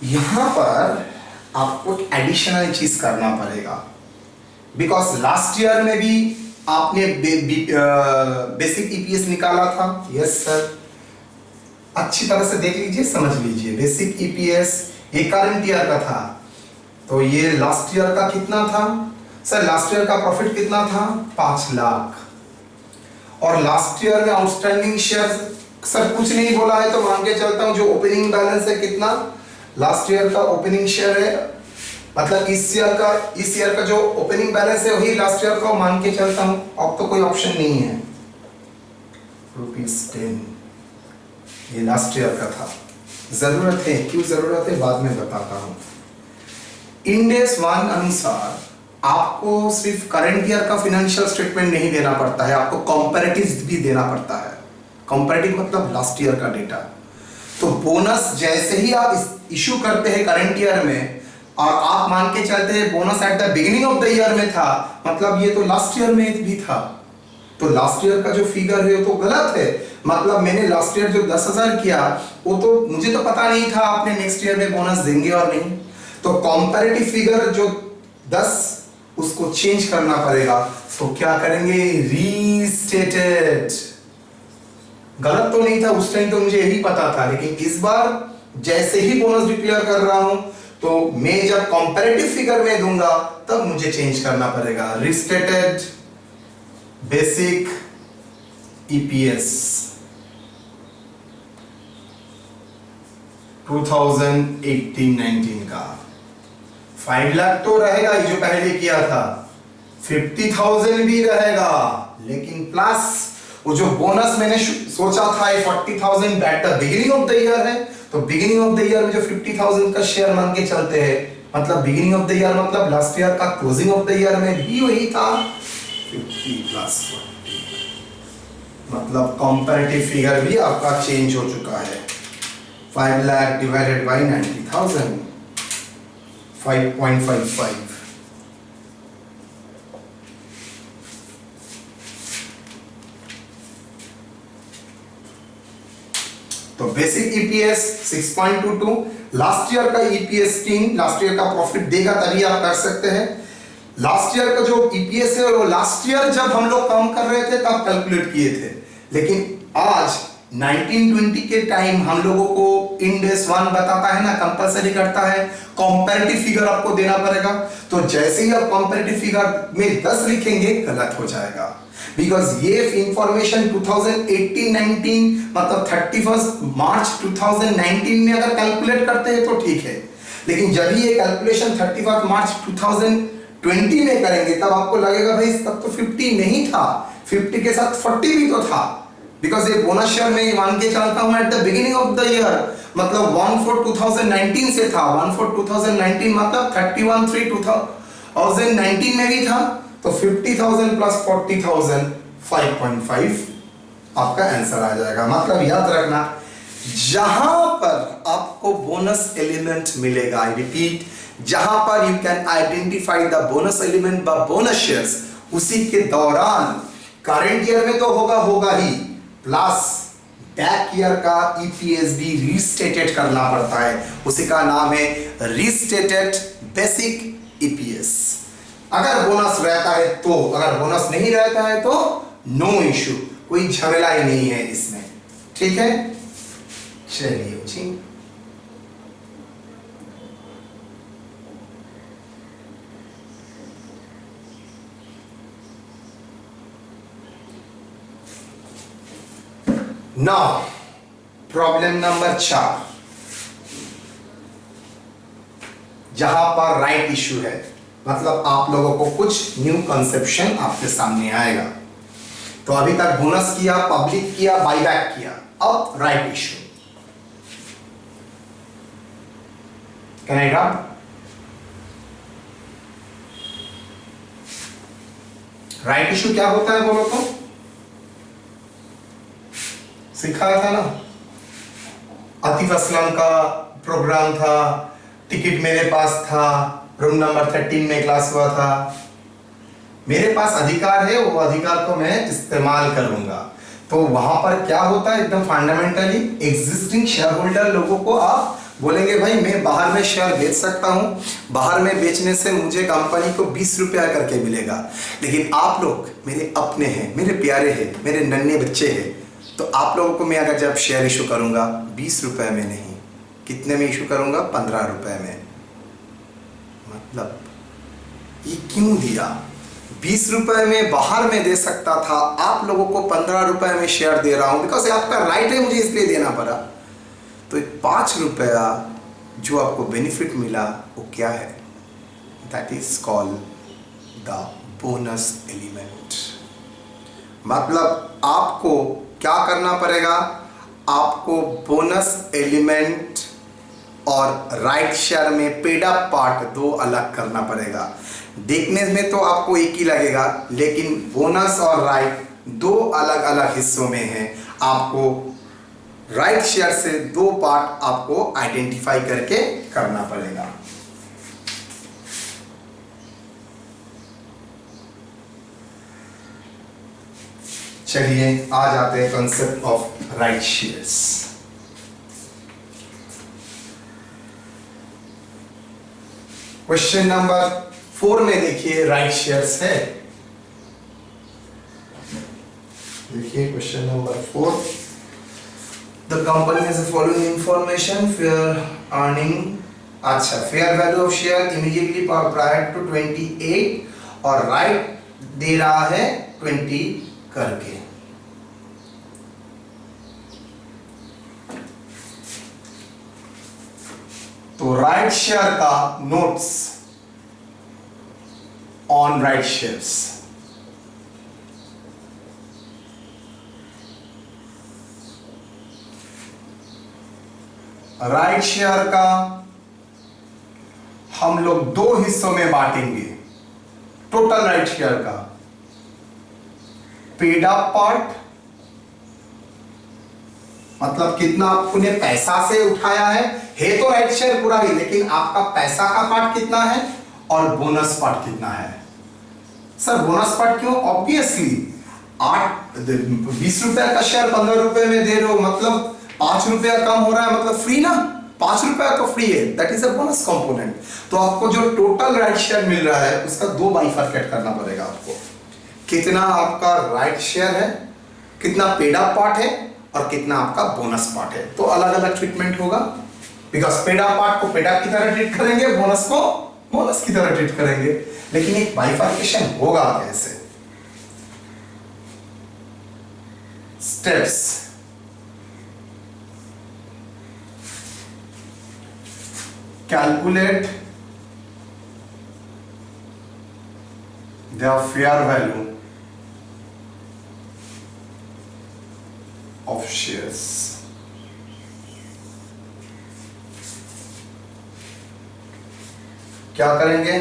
यहां पर आपको एडिशनल चीज करना पड़ेगा, बिकॉज लास्ट ईयर में भी आपने बेसिक EPS निकाला था। यस सर, अच्छी तरह से देख लीजिए, समझ लीजिए। बेसिक EPS ये करंट ईयर का था, तो ये लास्ट ईयर का कितना था सर? लास्ट ईयर का प्रॉफिट कितना था? 5 लाख। और लास्ट ईयर में आउटस्टैंडिंग शेयर सर कुछ नहीं बोला है तो मान के चलता हूं जो ओपनिंग बैलेंस है कितना लास्ट ईयर का ओपनिंग शेयर है, मतलब इस ईयर का जो ओपनिंग बैलेंस है वही लास्ट ईयर का मान के चलता हूं। अब तो कोई ऑप्शन नहीं है। ₹10 ये लास्ट ईयर का था। जरूरत है, क्यों जरूरत है बाद में बताता हूं। इंड एस 1 अनुसार आपको सिर्फ करंट ईयर का फाइनेंशियल स्टेटमेंट नहीं देना पड़ता है, आपको कंपैरेटिव भी देना पड़ता है। कंपैरेटिव मतलब लास्ट ईयर का डेटा। तो बोनस जैसे ही आप इशू करते हैं करंट ईयर में और आप मान के चलते हैं bonus eight the beginning of the year में था, मतलब ये तो लास्ट ईयर में भी था, तो तो लास्ट ईयर का जो फिगर है वो तो गलत है। मतलब मैंने लास्ट ईयर जो 10,000 किया वो तो मुझे तो पता नहीं था आपने नेक्स्ट ईयर में बोनस देंगे और नहीं, तो कंपैरेटिव फिगर जो 10 उसको चेंज करना पड़ेगा। तो क्या करेंगे, रीस्टेटेड। गलत तो नहीं था उस टाइम, तो मुझे यही पता था, लेकिन इस बार जैसे ही बोनस डिक्लेयर कर रहा हूं तो मैं जब कंपैरेटिव फिगर में दूंगा तब मुझे चेंज करना पड़ेगा। रीस्टेटेड बेसिक ईपीएस 2018-19 का 5 लाख तो रहेगा ही जो पहले किया था, 50,000 भी रहेगा, लेकिन प्लस वो जो बोनस मैंने सोचा था 40,000 that the beginning of the year है, तो बिगिनिंग ऑफ द ईयर में जो 50,000 का शेयर मान के चलते हैं, मतलब बिगिनिंग ऑफ द ईयर मतलब लास्ट ईयर का क्लोजिंग ऑफ द ईयर में भी वही था 50 प्लस 40, मतलब कंपैरेटिव फिगर भी आपका चेंज हो चुका है। 5 लाख डिवाइडेड बाय 90,000 5.55। तो बेसिक ईपीएस 6.22, लास्ट ईयर का ईपीएस 3, लास्ट ईयर का प्रॉफिट देगा तभी आप कर सकते हैं। लास्ट ईयर का जो ईपीएस है वो लास्ट ईयर जब हम लोग काम कर रहे थे तब कैलकुलेट किए थे, लेकिन आज 1920 के टाइम हम लोगों को इंड एस 1 बताता है ना, कंपलसरी करता है, कंपैरेटिव फिगर आपको देना पड़ेगा। तो जैसे ही आप कंपैरेटिव फिगर में 10 लिखेंगे गलत हो जाएगा, बिकॉज ये इंफॉर्मेशन 2018-19 मतलब 31 मार्च 2019 में अगर कैलकुलेट करते हैं तो ठीक है, लेकिन जब ये कैलकुलेशन 31 मार्च 2020 में करेंगे तब आपको लगेगा भाई तब तो 50 नहीं था, 50 के साथ 40 भी तो था, बिकॉज ये बोनस शेयर में मान के चलता हूं eight the beginning of the year, मतलब 1/4/2019 से था, 1/4/2019 मतलब 31/3/2019 में भी था, तो 50,000 प्लस 40,000 5.5 आपका आंसर आ जाएगा। मतलब याद रखना, जहां पर आपको बोनस एलिमेंट मिलेगा, आई रिपीट, जहां पर you can identify the bonus element by bonus shares, उसी के दौरान करंट ईयर में तो होगा ही, प्लस बैक ईयर का ईपीएस भी रीस्टेटेड करना पड़ता है, उसी का नाम है रीस्टेटेड बेसिक ईपीएस। अगर बोनस रहता है तो, अगर बोनस नहीं रहता है तो नो इशू, कोई झमेला ही नहीं है इसमें, ठीक है। चलिए जी, नाउ प्रॉब्लम नंबर 4, जहां पर राइट इशू है, मतलब आप लोगों को कुछ न्यू कंसेप्शन आपके सामने आएगा। तो अभी तक बोनस किया, पब्लिक किया, बाईबैक किया, अब राइट इशू। कैन आई रब? राइट इशू क्या होता है बोलो तो? सिखाया था ना, आतिफ असलम का प्रोग्राम था, टिकट मेरे पास था, रूम नंबर 13 में क्लास हुआ था, मेरे पास अधिकार है, वो अधिकार को मैं इस्तेमाल करूंगा। तो वहां पर क्या होता है, एकदम फंडामेंटली एग्जिस्टिंग शेयर होल्डर लोगों को आप बोलेंगे भाई मैं बाहर में शेयर बेच सकता हूं, बाहर में बेचने से मुझे कंपनी को 20 रुपया करके मिलेगा, लेकिन आप लोग मेरे अपने हैं, मेरे प्यारे हैं, मेरे नन्हे बच्चे हैं, तो आप लोगों को मैं अगर जब शेयर इशू करूंगा 20 रुपए में नहीं, कितने में इशू करूंगा? 15 रुपए में। मतलब ये क्यों दिया? 20 रुपए में बाहर में दे सकता था, आप लोगों को 15 रुपए में शेयर दे रहा हूं, बिकॉज आपका राइट है, मुझे इसलिए देना पड़ा। तो 5 रुपया जो आपको बेनिफिट मिला वो क्या है? That is called the bonus element. मतलब आपको क्या करना पड़ेगा? आपको बोनस एलिमेंट और राइट शेयर में पेड अप पार्ट दो अलग करना पड़ेगा। देखने में तो आपको एक ही लगेगा, लेकिन बोनस और राइट दो अलग अलग हिस्सों में है। आपको राइट शेयर से दो पार्ट आपको आइडेंटिफाई करके करना पड़ेगा। चलिए आ जाते हैं concept of right shares. Question number 4 में देखिए राइट शेयर्स है। देखिए question number 4, the company has following information fair earning, अच्छा fair value of share immediately prior to 28 और राइट दे रहा है 20 करके। तो राइट शेयर का notes on right shares, right share का हम लोग 2 हिस्सों में बांटेंगे। टोटल राइट शेयर का पेड अप पार्ट, मतलब कितना आपने पैसा से उठाया है तो राइट शेयर पूरा ही, लेकिन आपका पैसा का पार्ट कितना है और बोनस पार्ट कितना है। सर बोनस पार्ट क्यों? ऑब्वियसली 20 रुपया का शेयर 15 रुपए में दे रहे हो, मतलब 5 रुपया कम हो रहा है, मतलब फ्री ना, 5 रुपया तो फ्री है, that is a bonus component. तो आपको जो टोटल राइट शेयर मिल रहा है उसका 2 बाइफरकेट करना पड़ेगा आपको। कितना आपका राइट शेयर है, कितना पेड अप पार्ट है और कितना आपका बोनस पार्ट है, तो अलग अलग ट्रीटमेंट होगा। बिकॉज पेड अप पार्ट को पेड अप की तरह ट्रीट करेंगे, बोनस को बोनस की तरह ट्रीट करेंगे, लेकिन एक बाइफरकेशन होगा कैसे? Steps, calculate the fair value of shares। क्या करेंगे?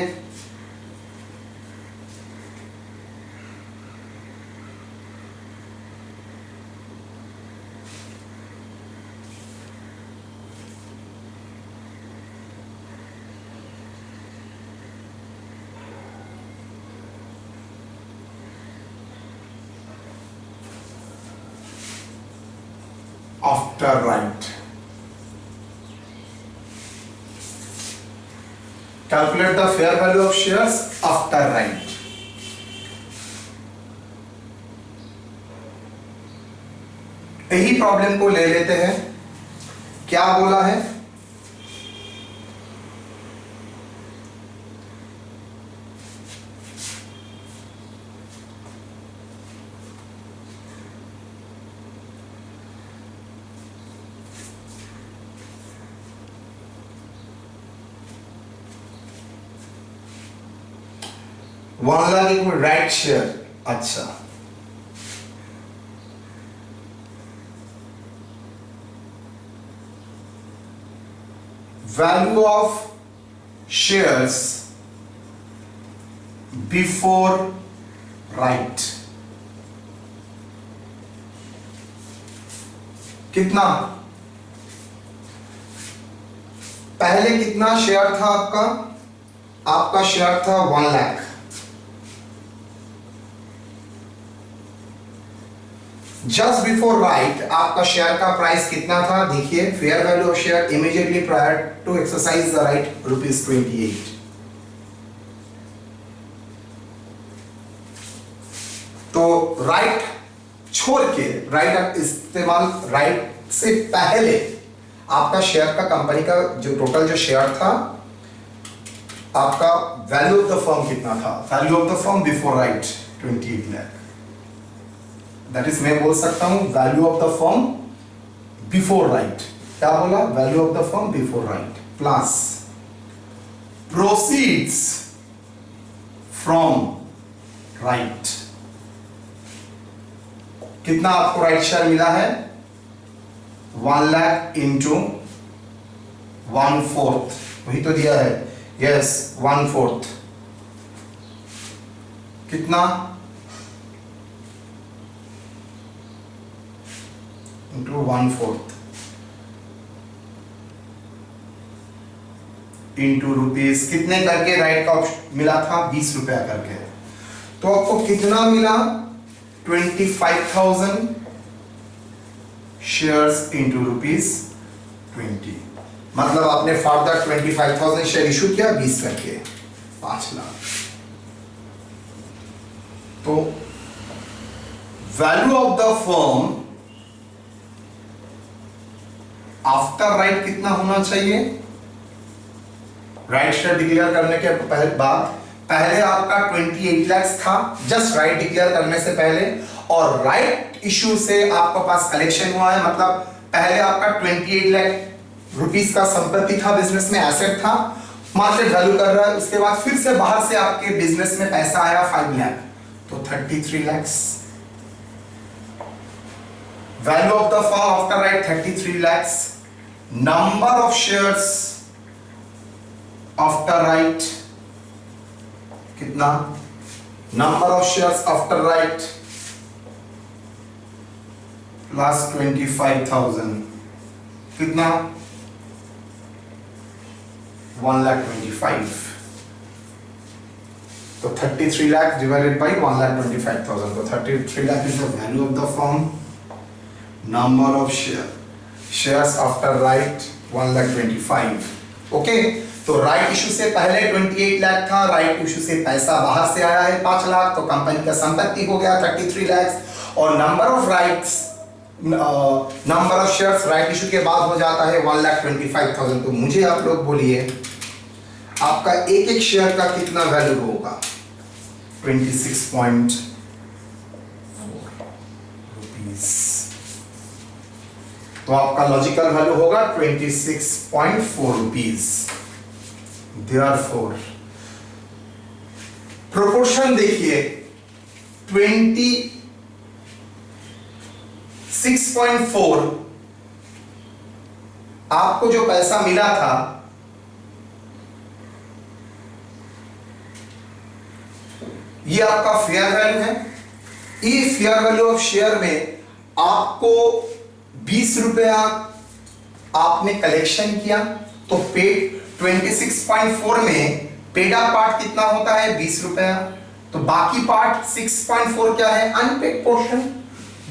After right, calculate the fair value of shares after right। यही प्रॉब्लम को ले लेते हैं। क्या बोला है? $1 lakh इक्वल राइट शेयर, अच्छा value of shares before right कितना? पहले कितना शेयर था आपका? आपका शेयर था 1 लाख। जस्ट बिफोर राइट आपका शेयर का प्राइस कितना था? देखिए fair value of share immediately prior to exercise the right ₹28। तो राइट छोड़ के राइट इस्तेमाल, राइट से पहले आपका शेयर का कंपनी का जो टोटल जो शेयर था, आपका वैल्यू ऑफ द फर्म कितना था? Value of the firm before right 28 lakh. That is मैं बोल सकता हूं value of the firm before right. क्या बोला? Value of the firm before right plus proceeds from right. कितना आपको राइट शेयर मिला है? 1 लाख इंटू 1/4, वही तो दिया है, यस 1/4 कितना? इंटू 1/4 इंटू रुपीज कितने करके राइट का मिला था? 20 रुपया करके। तो आपको कितना मिला? 25,000 शेयर्स इंटू ₹20, मतलब आपने फर्दर 25,000 शेयर इशू किया 20 करके 5 लाख। तो value of the firm after right कितना होना चाहिए? राइट शेयर डिक्लेयर करने के पहले आपका 28 लाख था, जस्ट राइट डिक्लेयर करने से पहले, और राइट इशू से आपके पास कलेक्शन हुआ है, मतलब पहले आपका 28 लाख रुपीस का संपत्ति था, बिजनेस में एसेट था, मार्केट वैल्यू कर रहा है, उसके बाद फिर से बाहर से आपके बिजनेस में पैसा आया 5 लाख, तो 33 lakh. Value of the firm after right 33 lakhs. Number of shares after right कितना? Number of shares after right plus 25,000 कितना? 1,25,000. तो 33 lakh divided by 1,25,000. So 33 lakh is the value of the firm. Number of shares after right 1,25,000. Okay, तो right issue से पहले 28 लाख था, right issue से पैसा बाहर से आया है 5 लाख, तो कंपनी का संपत्ति हो गया 33 लाख, और number of shares right issue के बाद हो जाता है 1,25,000. तो मुझे आप लोग बोलिए आपका एक एक शेयर का कितना वैल्यू होगा? 26.4 रुपीस. तो आपका लॉजिकल वैल्यू होगा 26.4 रुपीस. देयरफॉर प्रोपोर्शन देखिए, 26.4 आपको जो पैसा मिला था ये आपका फेयर वैल्यू है. इस फेयर वैल्यू ऑफ शेयर में आपको 20 रुपया आपने कलेक्शन किया, तो पेड 26.4 में पेड अप पार्ट कितना होता है? 20 रुपया. तो बाकी पार्ट 6.4 क्या है? Unpaid portion.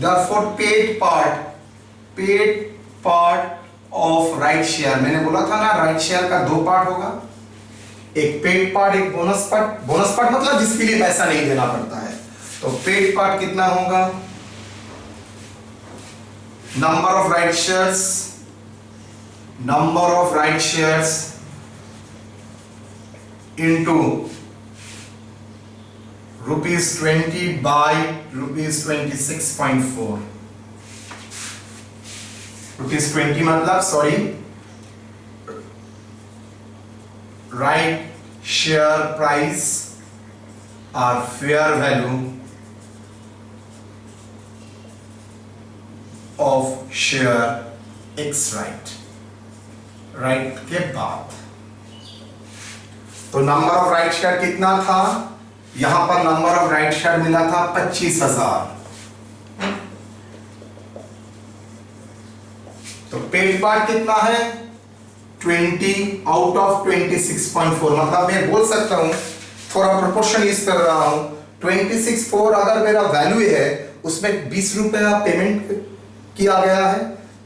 Therefore paid part of right share, मैंने बोला था ना राइट शेयर का 2 पार्ट होगा, एक पेड पार्ट, एक बोनस पार्ट. बोनस पार्ट मतलब जिसके लिए पैसा नहीं देना पड़ता है. तो पेड पार्ट कितना होगा? number of right shares into ₹20 by ₹26.4. ₹20 मतलब right share price or fair value of share x right के बाद. तो नंबर ऑफ राइट शेयर कितना था? यहां पर नंबर ऑफ राइट शेयर मिला था 25,000. तो पेड पार्ट कितना है? 20 आउट ऑफ 26.4. मतलब मैं बोल सकता हूं, थोड़ा प्रोपोर्शन यूज कर रहा हूं, 26.4 अगर मेरा वैल्यू है, उसमें 20 रुपया पेमेंट किया गया है,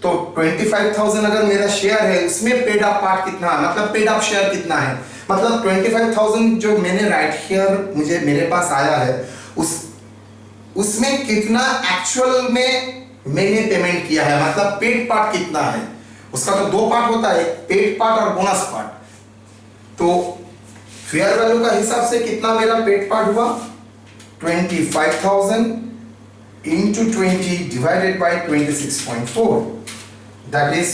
तो 25,000 अगर मेरा शेयर है, उसमें पेड अप पार्ट कितना है, मतलब पेड अप शेयर कितना है, मतलब 25,000 जो मैंने राइट शेयर मेरे पास आया है, उसमें कितना एक्चुअल में मैंने पेमेंट किया है, मतलब पेड पार्ट कितना है. उसका तो 2 पार्ट होता है, पेड पार्ट और बोनस पार्ट. तो फेयर वैल्यू का हिसाब से कितना मेरा पेड पार्ट हुआ? 25,000 into 20 divided by 26.4, that is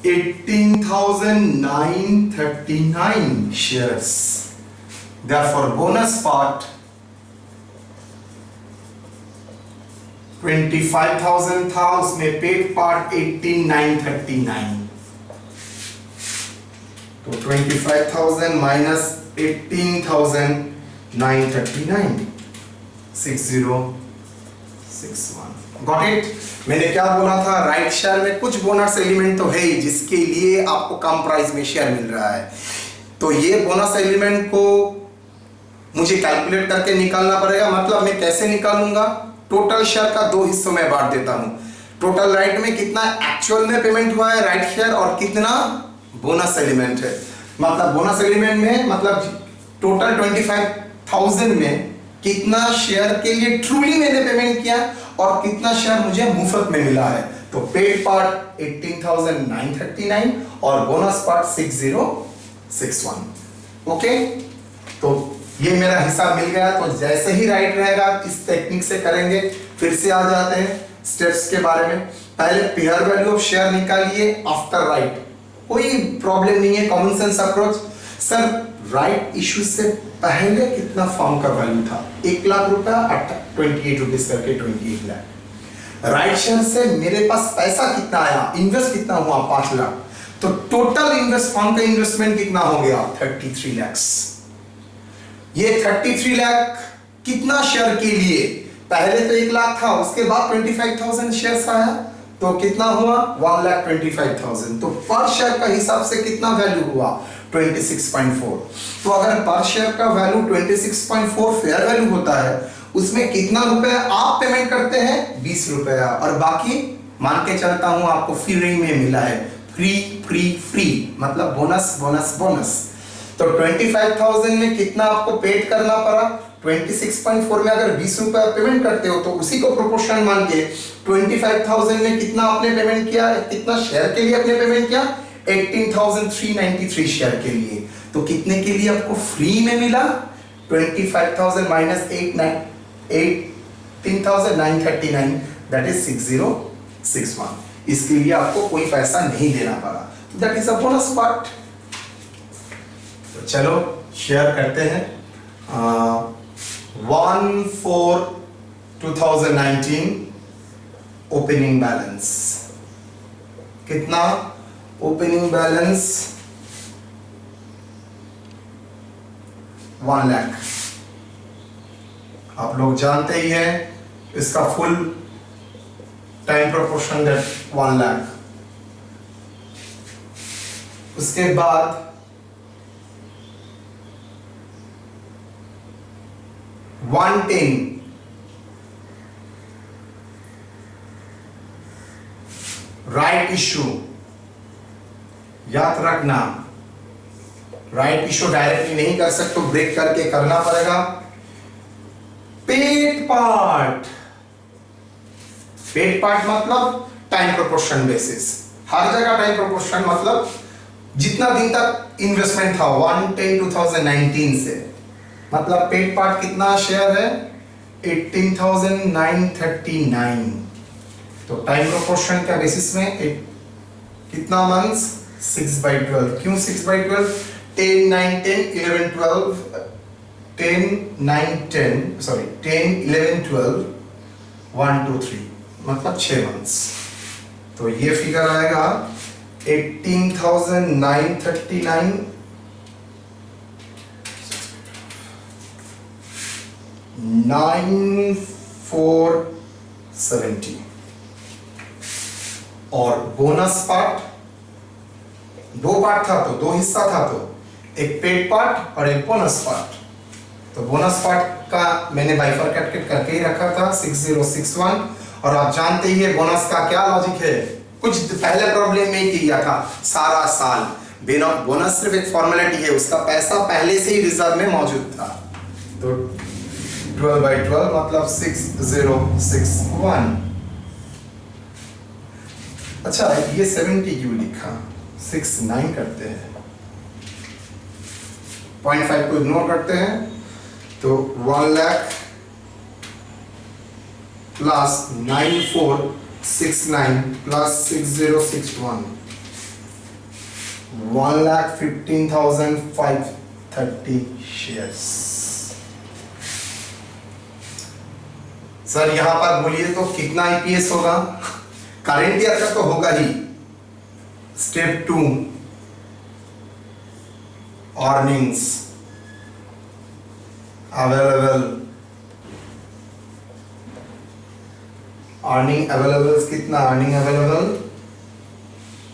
18,939 shares. Therefore bonus part 25,000 था, उसमें पेड पार्ट 18,939. तो 25,000 minus 18,939, 6061. Got it? मैंने क्या बोला था? राइट शेयर में कुछ बोनस एलिमेंट तो है ही, जिसके लिए आपको कम प्राइस में शेयर मिल रहा है. तो ये बोनस एलिमेंट को मुझे कैलकुलेट करके निकालना पड़ेगा। मतलब मैं कैसे निकालूंगा? टोटल शेयर का दो हिस्सों में बांट देता हूं। टोटल राइट में कितना एक्चुअल में पेमेंट हुआ है राइट शेयर और कितना बोनस एलिमेंट है। मतलब बोनस एलिमेंट में मतलब टोटल 25,000 में कितना शेयर के लिए ट्रूली मैंने पेमेंट किया और कितना शेयर मुझे मुफ्त में मिला है। तो पेड पार्ट 18,939 और बोनस पार्ट 6061। ओके, तो ये मेरा हिसाब मिल गया। तो जैसे ही राइट रहेगा इस टेक्निक से करेंगे। फिर से आ जाते हैं स्टेप्स के बारे में। पहले पेयर वैल्यू ऑफ शेयर निकालिए आफ्टर राइट, कोई प्रॉब्लम नहीं है, common sense approach. Sir right issue से पहले कितना फॉर्म का वैल्यू था? 1 लाख रुपया 28 रुपीज करके 28 लाख। राइट शेयर से मेरे पास पैसा कितना आया, इन्वेस्ट कितना हुआ? 5 लाख। तो टोटल इन्वेस्ट फॉर्म का इन्वेस्टमेंट कितना हो गया? 33 लाख। ये 33 लाख कितना शेयर के लिए? पहले तो 1 लाख था, उसके बाद 25,000 शेयर आया, तो कितना हुआ? 1,25,000। तो पर शेयर का हिसाब से कितना वैल्यू हुआ? 26.4। तो अगर पर शेयर का वैल्यू 26.4 फेयर वैल्यू होता है, उसमें कितना रुपया आप पेमेंट करते हैं? 20 रुपया। और बाकी मान के चलता हूं आपको फ्री में मिला है। फ्री फ्री फ्री मतलब बोनस बोनस बोनस। तो 25,000 में कितना आपको पेड करना पड़ा? 26.4 में अगर 20 रुपया पेमेंट करते हो तो उसी को प्रोपोर्शन मान के 25,000 में कितना आपने पेमेंट किया, कितना शेयर के लिए आपने पेमेंट किया? 18,393 शेयर के लिए। तो कितने के लिए आपको फ्री में मिला? 25,000 माइनस 18,939 दैट इज 6061। इसके लिए आपको कोई पैसा नहीं देना पड़ा। That is a bonus part. तो चलो शेयर करते हैं। 1/4/2019 ओपनिंग बैलेंस कितना? Opening balance 1 lakh. आप लोग जानते ही हैं इसका फुल टाइम प्रोपोर्शन 1 लाख। उसके बाद 110 राइट इशू। याद रखना राइट इशू डायरेक्टली नहीं कर सकते, ब्रेक करके करना पड़ेगा। Paid part. पेड पार्ट मतलब टाइम प्रोपोर्शन बेसिस, हर जगह टाइम प्रोपोर्शन मतलब जितना दिन तक इन्वेस्टमेंट था 1/10/2019 से। मतलब पेड पार्ट कितना शेयर है? 18,939। तो टाइम प्रोपोर्शन का बेसिस में कितना मंथ्स? 6/12। क्यों 6/12? 10 9 10 11 12 10 9 10 सॉरी 10 11 12 1 2 3 मतलब 6 मंथ्स। तो ये फिगर आएगा 18,939 9,470। और बोनस पार्ट दो पार्ट था, तो दो हिस्सा था, तो एक पेड पार्ट और एक बोनस पार्ट। तो बोनस पार्ट का मैंने बाइफरकेट करके ही रखा था 6061। और आप जानते ही है बोनस का क्या लॉजिक है, कुछ पहले प्रॉब्लम में ही किया था सारा साल। बोनस सिर्फ एक फॉर्मेलिटी है, उसका पैसा पहले से ही रिजर्व में मौजूद था। तो 12/12 मतलब 6061। अच्छा ये 70 क्यों लिखा? 69 करते हैं, 0.5 को इग्नोर करते हैं। तो 1 lakh plus 9469 plus 6061 1,15,530 shares. Sir यहां पर बोलिए तो कितना ईपीएस होगा? करेंट ईयर का तो होगा ही। Step 2 earnings available. Earning available कितना? अर्निंग अवेलेबल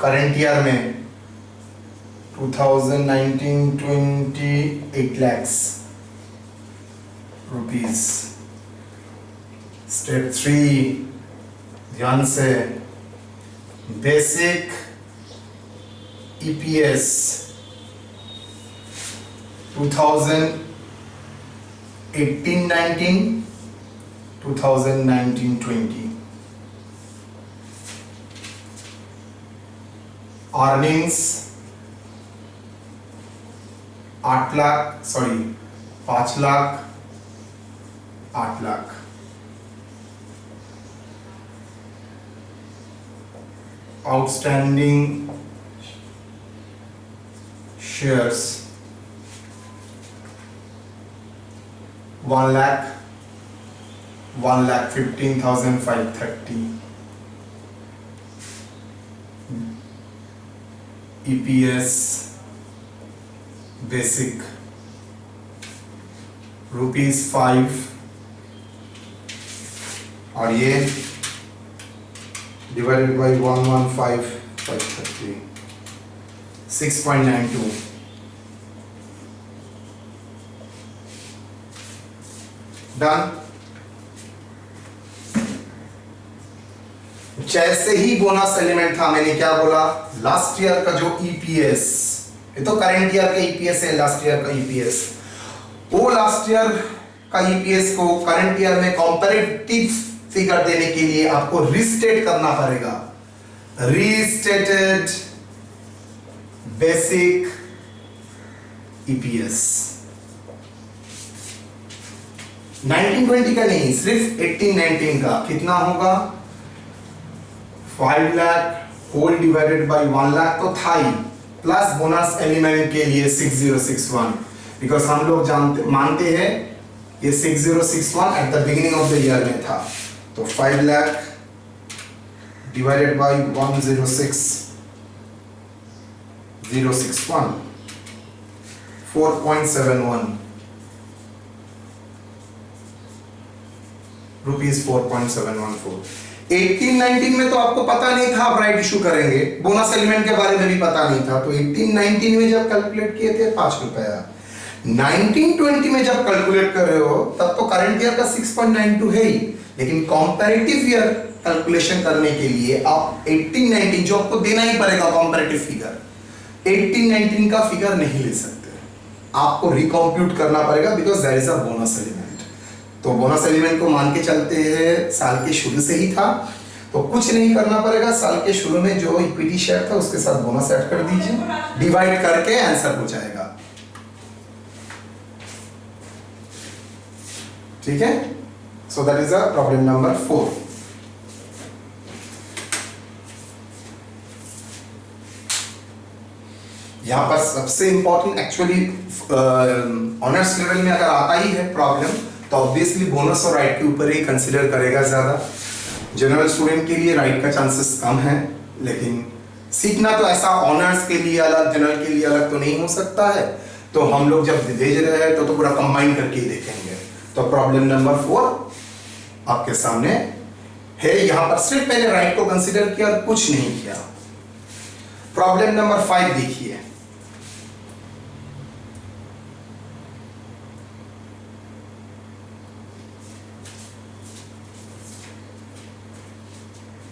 करेंट ईयर में 2019-20 8 lakhs। रुपीज। स्टेप 3 ध्यान से, basic EPS 2018-19, 2019-20, earnings 5 lakh 8 lakh. Outstanding shares 1,15,530। EPS basic ₹5, और ये डिवाइडेड बाई 115,530, 6.92। डन। जैसे ही बोनस एलिमेंट था, मैंने क्या बोला, लास्ट ईयर का जो ईपीएस, ये तो करंट ईयर का ईपीएस है, लास्ट ईयर का ईपीएस, वो लास्ट ईयर का ईपीएस को करंट ईयर में कंपैरेटिव फिगर देने के लिए आपको रीस्टेट करना पड़ेगा। रीस्टेटेड बेसिक ईपीएस 1920 का नहीं, सिर्फ 18-19 का कितना होगा, 5 lakh whole divided by 1 lakh तो था ही, प्लस बोनस एलिमेंट के लिए 6061, बिकॉज हम लोग मानते हैं ये 6061 eight the beginning of the year में था, तो 5 लाख डिवाइडेड बाय 106,061, 4.71 रुपीज 4.714। 18-19 में तो आपको पता नहीं था आप राइट इशू करेंगे, बोनस एलिमेंट के बारे में भी पता नहीं था, तो 18-19 में जब कैलकुलेट किए थे 5 रुपया। 19-20 में जब कैलकुलेट कर रहे हो तब तो करंट ईयर का 6.92 है ही, लेकिन कंपैरेटिव ईयर कैलकुलेशन करने के लिए आप 18-19 जो आपको देना ही पड़ेगा कंपैरेटिव फिगर, 18-19 का फिगर नहीं ले सकते, आपको रिकम्प्यूट करना पड़ेगा, because there is a bonus element. तो बोनस एलिमेंट को मान के चलते हैं साल के शुरू से ही था, तो कुछ नहीं करना पड़ेगा, साल के शुरू में जो इक्विटी शेयर था उसके साथ बोनस ऐड कर दीजिए, डिवाइड करके आंसर हो जाएगा। ठीक है, so that is a problem number 4। यहां पर सबसे इंपॉर्टेंट एक्चुअली ऑनर्स लेवल में अगर आता ही है प्रॉब्लम, तो ऑब्वियसली बोनस और राइट के ऊपर ही कंसीडर करेगा ज्यादा। जनरल स्टूडेंट के लिए राइट का चांसेस कम है, लेकिन सीखना तो ऐसा ऑनर्स के लिए अलग, जनरल के लिए अलग तो नहीं हो सकता है, तो हम लोग जब भेज रहे हैं तो पूरा कंबाइन करके ही देखेंगे। तो प्रॉब्लम नंबर 4 आपके सामने है, यहां पर सिर्फ मैंने राइट को कंसीडर किया और कुछ नहीं किया। प्रॉब्लम नंबर 5 देखिए,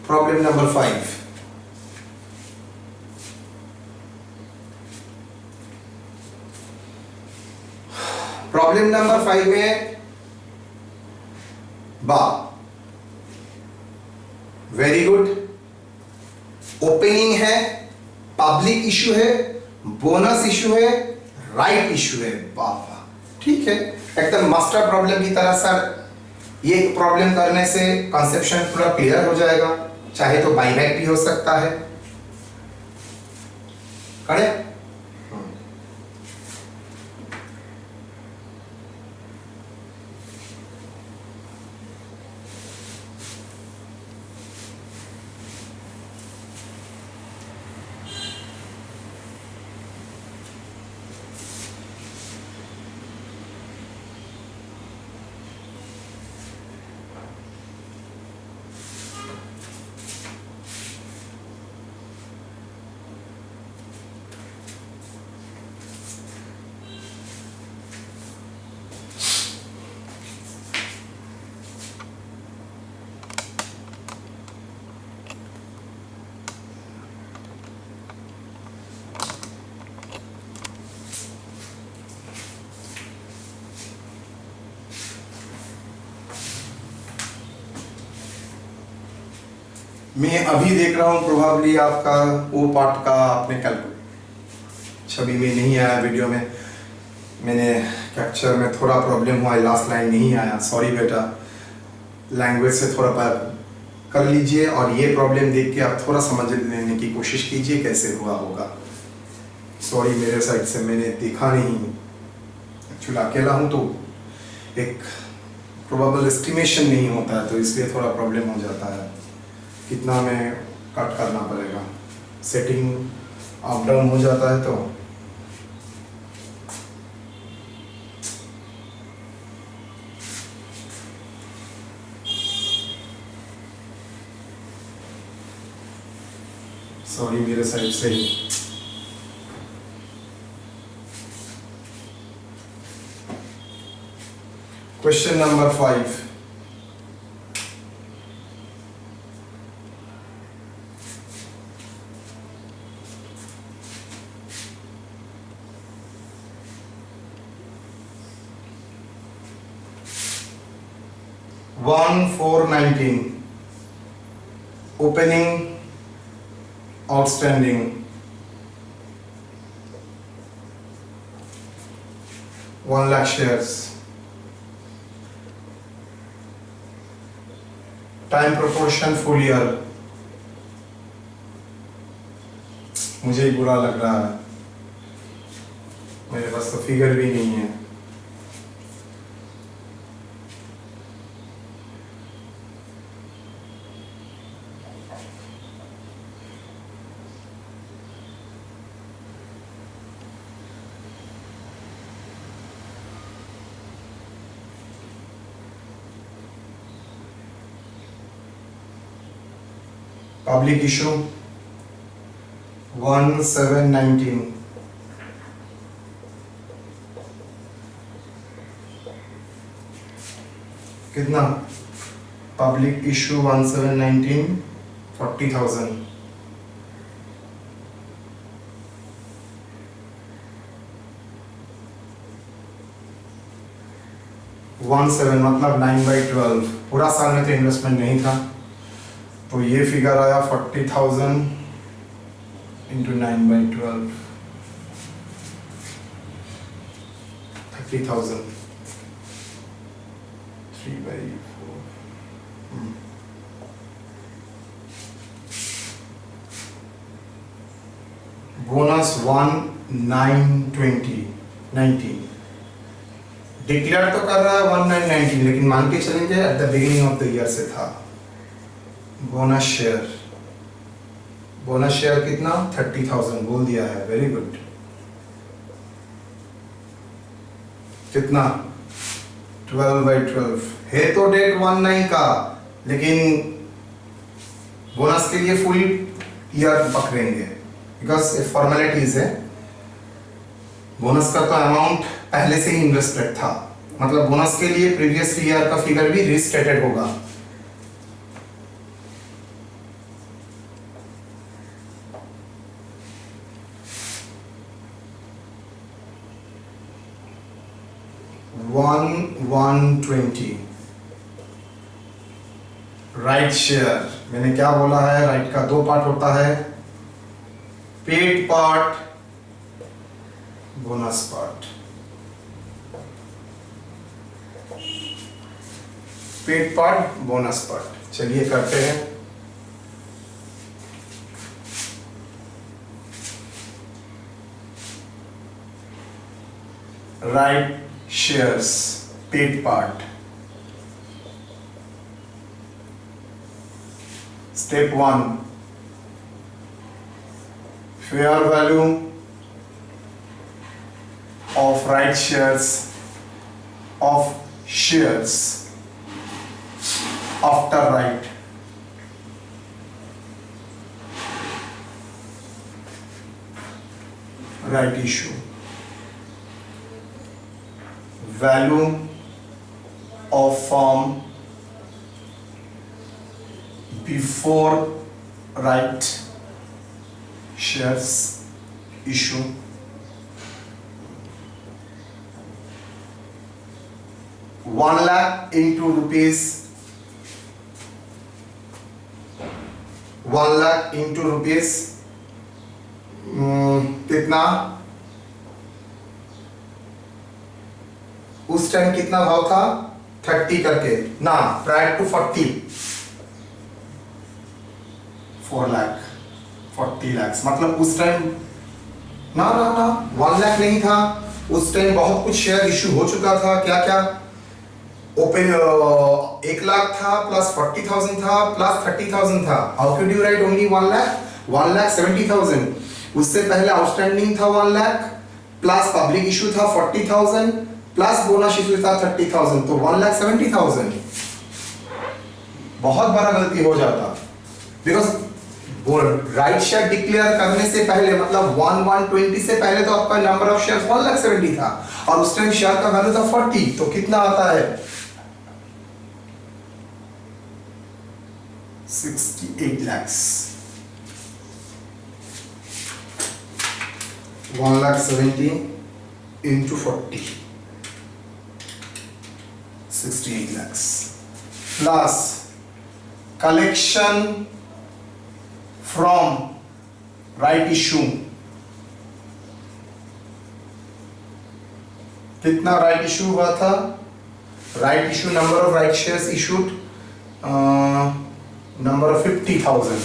प्रॉब्लम नंबर 5, प्रॉब्लम नंबर 5 में वेरी गुड, ओपनिंग है, पब्लिक इशू है, बोनस इशू है, राइट इशू है, बाबा ठीक है, एकदम मास्टर प्रॉब्लम की तरह। सर ये प्रॉब्लम करने से कंसेप्शन पूरा क्लियर हो जाएगा, चाहे तो बाईबैक भी हो सकता है, करेक्ट। मैं अभी देख रहा हूँ, प्रोबेबली आपका वो पार्ट का आपने कल छवि में नहीं आया, वीडियो में मैंने कैप्चर में थोड़ा प्रॉब्लम हुआ, लास्ट लाइन नहीं आया, सॉरी बेटा। लैंग्वेज से थोड़ा कर लीजिए और ये प्रॉब्लम देख के आप थोड़ा समझ लेने की कोशिश कीजिए कैसे हुआ होगा। सॉरी मेरे साइड से, मैंने देखा नहीं, एक्चुअली अकेला हूँ तो एक प्रोबेबल एस्टिमेशन नहीं होता है, तो इसलिए थोड़ा प्रॉब्लम हो जाता है। कितना में कट करना पड़ेगा, सेटिंग अप डाउन हो जाता है तो सॉरी मेरे साइड से ही। Question number 5, one 419 opening outstanding 1 lakh shares, time proportion full year। मुझे ही बुरा लग रहा है, मेरे पास तो फिगर भी नहीं है। पब्लिक इशू 1719, कितना? Public issue 1719 40,000। वन 7 मतलब 9/12, पूरा साल में तो इन्वेस्टमेंट नहीं था, तो ये फिगर आया 40,000 इंटू 9/12, 30,000, 3/4। बोनस 1919 डिक्लेयर तो कर रहा है 1919, लेकिन मान के चलेंगे eight the beginning of the year से था। बोनस शेयर कितना? 30,000 बोल दिया है, वेरी गुड। कितना? 12/12 है तो डेट 19 का, लेकिन बोनस के लिए फुल ईयर पकड़ेंगे बिकॉज फॉर्मेलिटीज है। बोनस का तो अमाउंट पहले से ही इन्वेस्टेड था, मतलब बोनस के लिए प्रीवियस ईयर का फिगर भी रिस्टेटेड होगा। One 120 right share. मैंने क्या बोला है, राइट का 2 पार्ट होता है, paid part, bonus part. Paid part, bonus part. चलिए करते हैं। Right shares, paid part. Step 1, fair value of right shares after right issue, value of firm before right shares issue, 1 lakh into rupees 1 lakh into rupees कितना, उस time कितना भाव था 30 करके ना, प्रायर टू 4 लाख 40 लाख, मतलब उस टाइम ना 1 लाख नहीं था, उस टाइम बहुत कुछ शेयर इशू हो चुका था। क्या क्या ओपन 1 लाख था प्लस 40,000 था प्लस 30,000 था। How can you right only 1 lakh? 1,70,000। उससे पहले आउटस्टैंडिंग था 1 लाख प्लस पब्लिक इशू था 40,000 प्लस बोनस इशू था 30,000, तो 1,70,000। बहुत बड़ा गलती हो जाता, बिकॉज राइट शेयर डिक्लेयर करने से पहले मतलब 1,120 से पहले तो आपका नंबर ऑफ शेयर्स 1,70,000 था और उस टाइम शेयर का वैल्यू था 40, तो कितना आता है 68 lakhs। 1,70,000 into 40, 68 lakhs plus collection from right issue। कितना राइट इशू हुआ था? Right issue number of right shares issued number of 50,000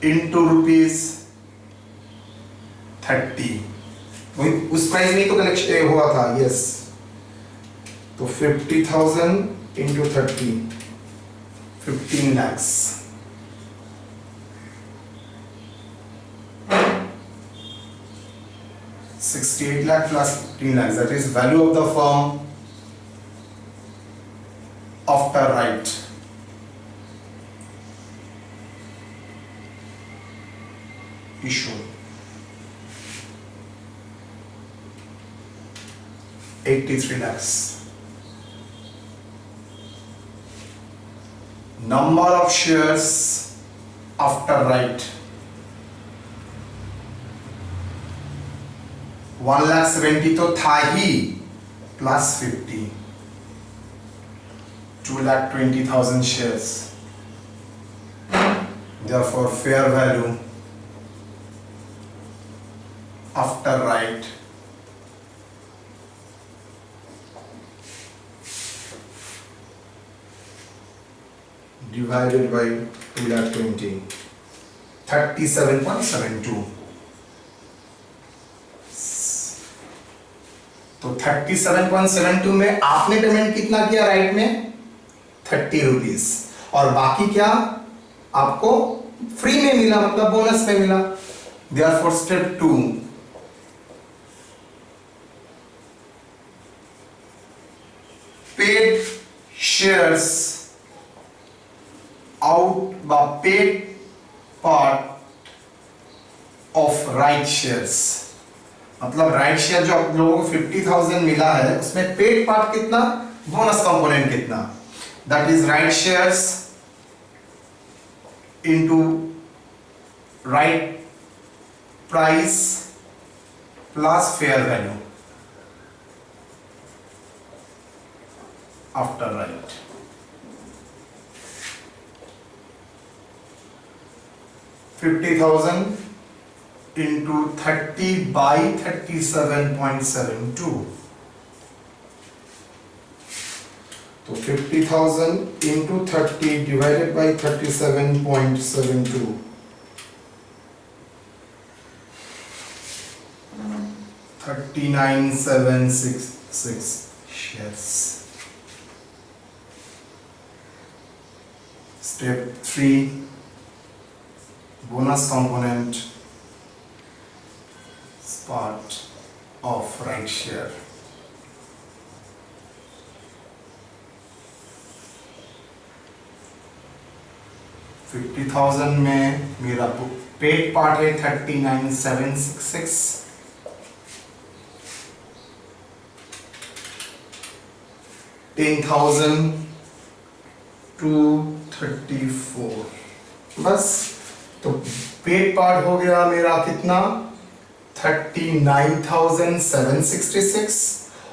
into rupees 30, वही उस प्राइस में तो कलेक्शन हुआ था। यस, तो 50,000 into 30, 15 lakhs। $68 lakh plus 15 lakhs, that is value of the firm after right issue, 83 lakhs। Number of shares after right 1,70,000 तो था ही, plus 50, 2,20,000 shares, therefore fair value after right divided by 2,20,000, 37.72। तो 37.72 में आपने payment कितना किया right में? 30 rupees, और बाकी क्या आपको फ्री में मिला, मतलब बोनस में मिला। Therefore step 2, paid shares out by paid part of right shares, मतलब राइट शेयर जो आप लोगों को 50,000 मिला है उसमें पेड पार्ट कितना, बोनस कंपोनेंट कितना, that is right shares into right price plus fair value after right. $50,000 into 30 by 37.72, तो 50,000 into 30 divided by 37.72, 39,766 shares। Step 3, bonus component part of right share। $50,000 में मेरा पेड पार्ट है 39,766, 10,234, बस। तो paid part हो गया मेरा कितना 39,766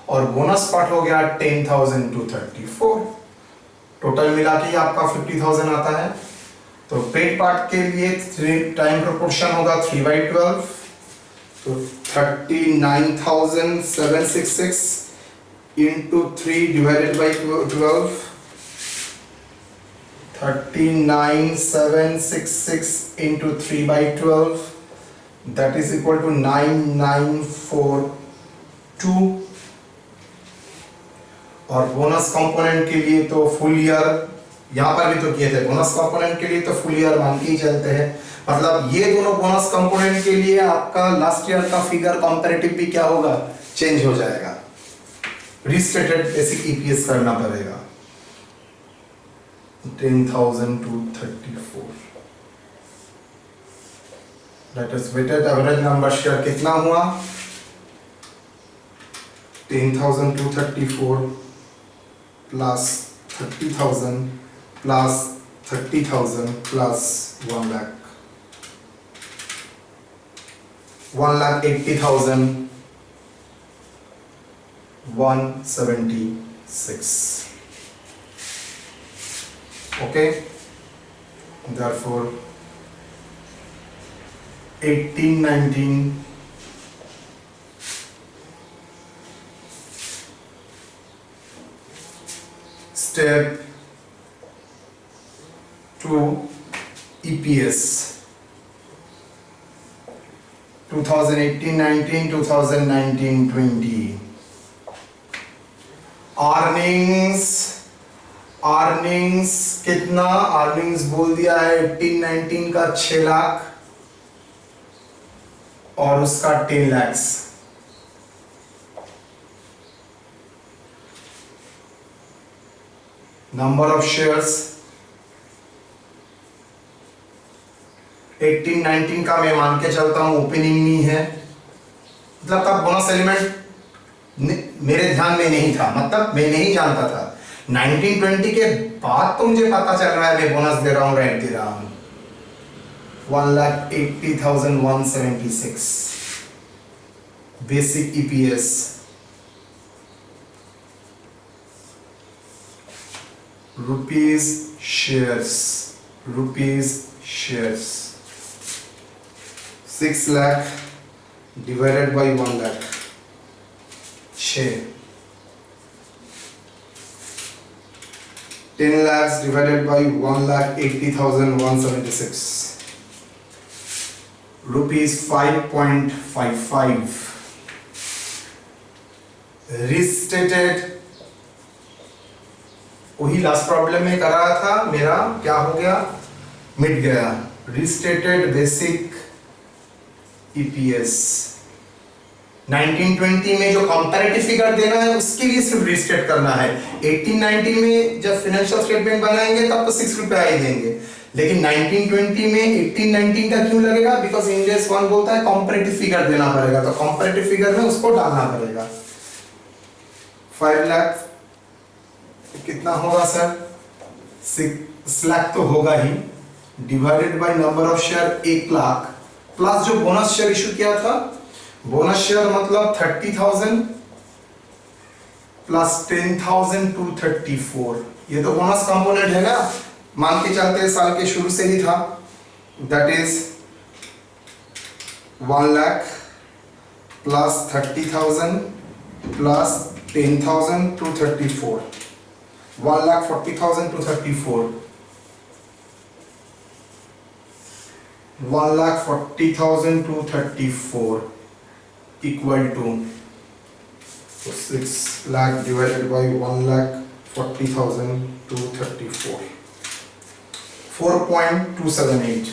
और बोनस पार्ट हो गया 10,234। टोटल मिला के आपका 50,000 आता है। तो पेड पार्ट के लिए टाइम प्रोपोर्शन होगा 3/12, तो 39,766 into 3 divided by 12, 39,766 into 3/12, that is equal to 9,942। और बोनस कंपोनेंट के लिए तो फुल ईयर, यहाँ पर भी तो किए थे, बोनस कंपोनेंट के लिए तो फुल ईयर मान के ही चलते हैं। मतलब ये दोनों बोनस कंपोनेंट के लिए आपका लास्ट ईयर का फिगर कंपैरेटिव भी क्या होगा, चेंज हो जाएगा, रिस्टेटेड बेसिक ईपीएस करना पड़ेगा। 10,234, that is weighted average number share कितना हुआ, 10,234 plus 30,000 plus 30,000 plus 1 lakh, 1,80,176। okay, therefore 1819 step 2 EPS 2018-19, 2019-20 earnings कितना, अर्निंग्स बोल दिया है 18-19 का 6 लाख और उसका 10 लाख। नंबर ऑफ शेयर्स 18-19 का मैं मान के चलता हूं ओपनिंग नहीं है, मतलब तब बोनस एलिमेंट मेरे ध्यान में नहीं था, मतलब मैं नहीं जानता था। 19-20 के बाद तो मुझे पता चल रहा है मैं बोनस दे रहा हूं, रेंट दे रहा हूं। 1,80,176 basic EPS. Rupees shares 6 lakh divided by 1 lakh 6, 10 lakhs divided by 1,80,176 rupees 5.55 restated। वही लास्ट प्रॉब्लम में कर रहा था, मेरा क्या हो गया, मिट गया। restated basic EPS 19-20 में जो कंपैरेटिव फिगर देना है उसके लिए सिर्फ रिस्टेट करना है। 18-19 में जब फाइनेंशियल स्टेटमेंट बनाएंगे तब तो 6 रुपया ही देंगे, लेकिन 19-20 में 18-19 का क्यों लगेगा, बिकॉज इंड AS 1 बोलता है कंपैरेटिव फिगर देना पड़ेगा, तो कंपैरेटिव फिगर में उसको डालना पड़ेगा। 5 लाख कितना होगा सर, 6 लाख तो होगा ही, divided by number of share 1 lakh plus जो बोनस शेयर इशू किया था, बोनस शेयर मतलब 30,000 प्लस 10,234, ये तो बोनस कंपोनेंट है ना, मान के चलते हैं साल के शुरू से ही था। That is 1 lakh plus 30,000 plus 10,234, 1,40,234, 1,40,234 equal to 6 lakh divided by 1,40,234, 4.278।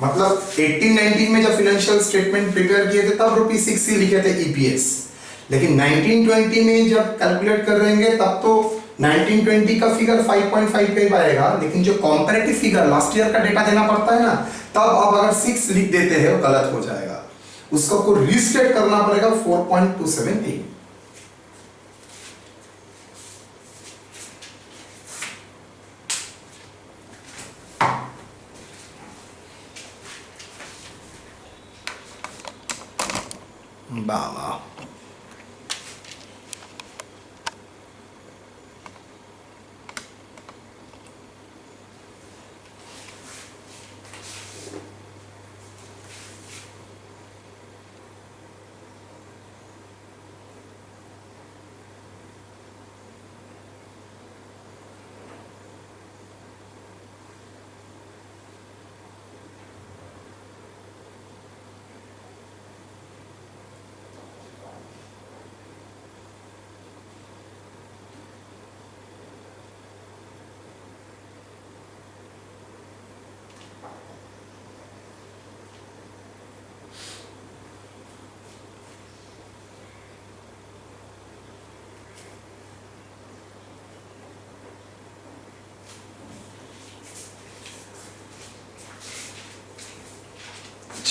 मतलब 18-19 में जब फाइनेंशियल स्टेटमेंट प्रिपेयर किए थे तब ₹6 ही लिखे थे ईपीएस, लेकिन 19-20 में जब कैलकुलेट कर रहेंगे तब तो 19-20 का फिगर 5.5 पे आएगा, लेकिन जो कंपैरेटिव फिगर लास्ट ईयर का डेटा देना पड़ता है ना, तब अब अगर 6 लिख देते हैं वो गलत हो जाएगा, उसको को रीस्टेट करना पड़ेगा 4.278। बाबा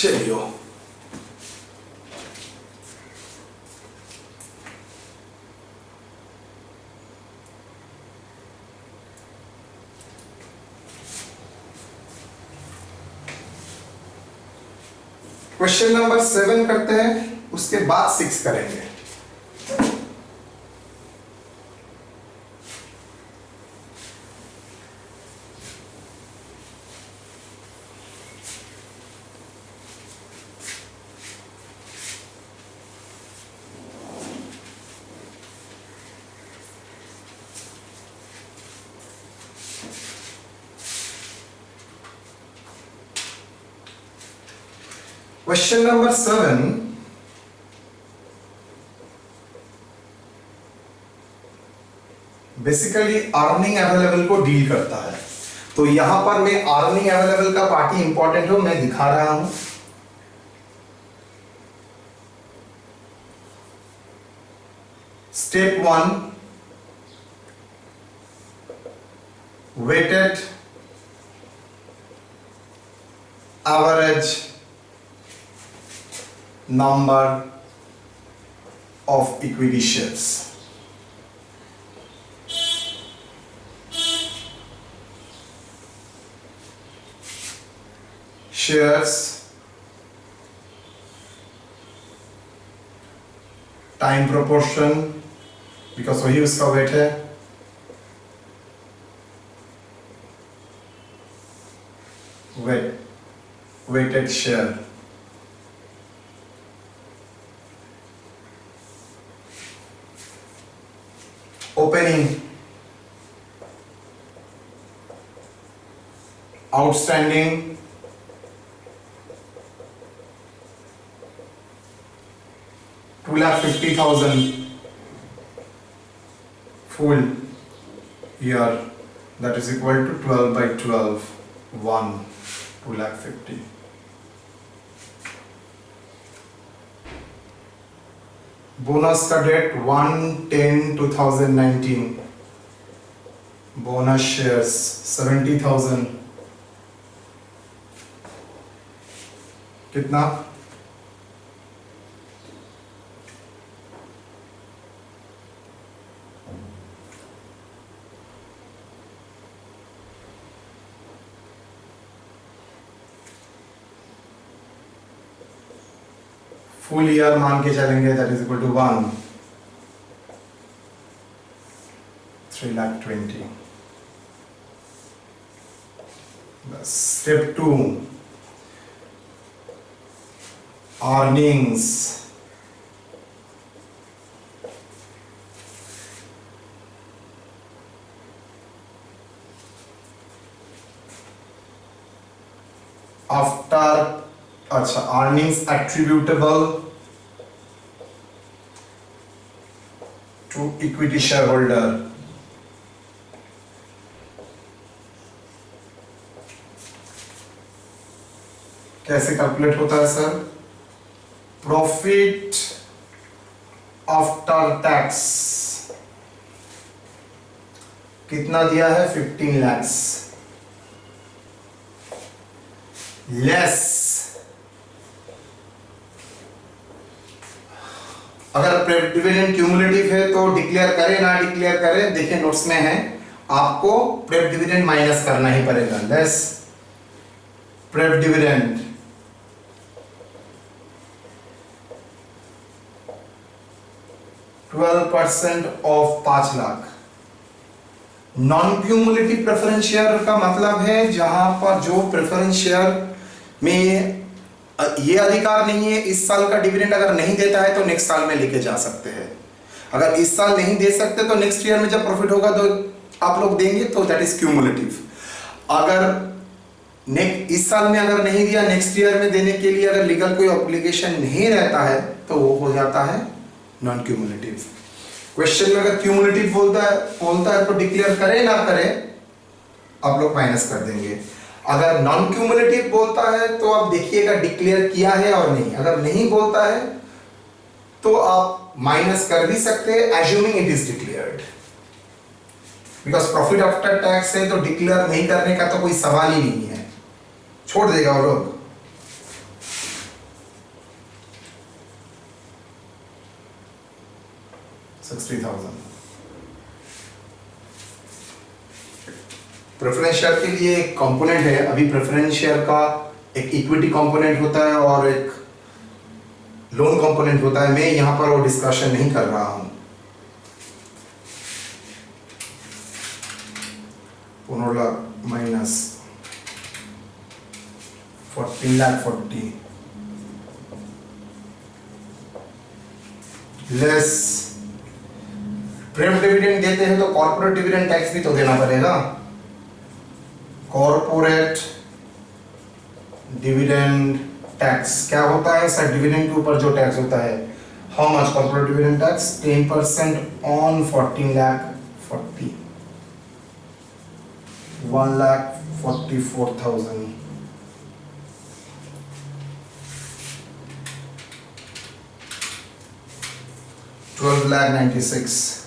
चलिए, क्वेश्चन नंबर 7 करते हैं, उसके बाद 6 करेंगे। Question number 7, basically earning available को डील करता है। तो यहां पर मैं अर्निंग अवेलेबल का पार्ट ही इंपॉर्टेंट हो, मैं दिखा रहा हूं। Step 1, weighted average number of equity shares. Shares, time proportion, because वही उसका वेट है, weighted share, opening, outstanding, $250,000 full year, that is equal to 12 by 12, 250,000. Bonus का डेट 1/10/2019, बोनस शेयर्स 70,000, कितना? फुल ईयर मान के चलेंगे, that is equal to 3,20,000। Step 2, earnings, after, अच्छा, earnings attributable to equity share holder, कैसे calculate होता है sir? Profit after tax कितना दिया है? 15 लाख लेस, अगर प्रेफ डिविडेंड क्यूमुलेटिव है तो डिक्लेयर करें ना डिक्लेयर करें, देखिए नोट्स में है, आपको प्रेफ डिविडेंड माइनस करना ही पड़ेगा। लेस प्रेफ डिविडेंड 12% ऑफ 5 लाख। नॉन क्यूमुलेटिव प्रेफरेंस शेयर का मतलब है जहां पर जो प्रेफरेंस शेयर में ये अधिकार नहीं है, इस साल का डिविडेंड अगर नहीं देता है तो नेक्स्ट साल में लेके जा सकते हैं। अगर इस साल नहीं दे सकते तो नेक्स्ट ईयर में जब प्रॉफिट होगा तो आप लोग देंगे, तो दैट इज क्यूमुलेटिव। अगर इस साल में अगर नहीं दिया, नेक्स्ट ईयर में देने के लिए अगर लीगल कोई ऑब्लिगेशन नहीं रहता है तो वो हो जाता है नॉन क्यूमुलेटिव। क्वेश्चन में अगर क्यूमुलेटिव बोलता है तो डिक्लेयर करें ना करें, आप लोग माइनस कर देंगे। अगर नॉन क्यूमुलेटिव बोलता है तो आप देखिएगा डिक्लेयर किया है और नहीं, अगर नहीं बोलता है तो आप माइनस कर भी सकते हैं, assuming it is declared. Because profit after tax है तो डिक्लेयर नहीं करने का तो कोई सवाल ही नहीं है, छोड़ देगा वो लोग। 60,000। प्रेफरेंस शेयर के लिए एक कंपोनेंट है, अभी प्रेफरेंस शेयर का एक इक्विटी कंपोनेंट होता है और एक लोन कंपोनेंट होता है। मैं यहां पर वो डिस्कशन नहीं कर रहा हूं। 15 lakh minus 14,40,000 less pref dividend देते हैं तो कॉर्पोरेट डिविडेंड टैक्स भी तो देना पड़ेगा। कॉर्पोरेट डिविडेंड टैक्स क्या होता है सर? डिविडेंड के ऊपर जो टैक्स होता है। How much corporate dividend tax? 10% on 14,40,000, 1,44,000। $12,96,000।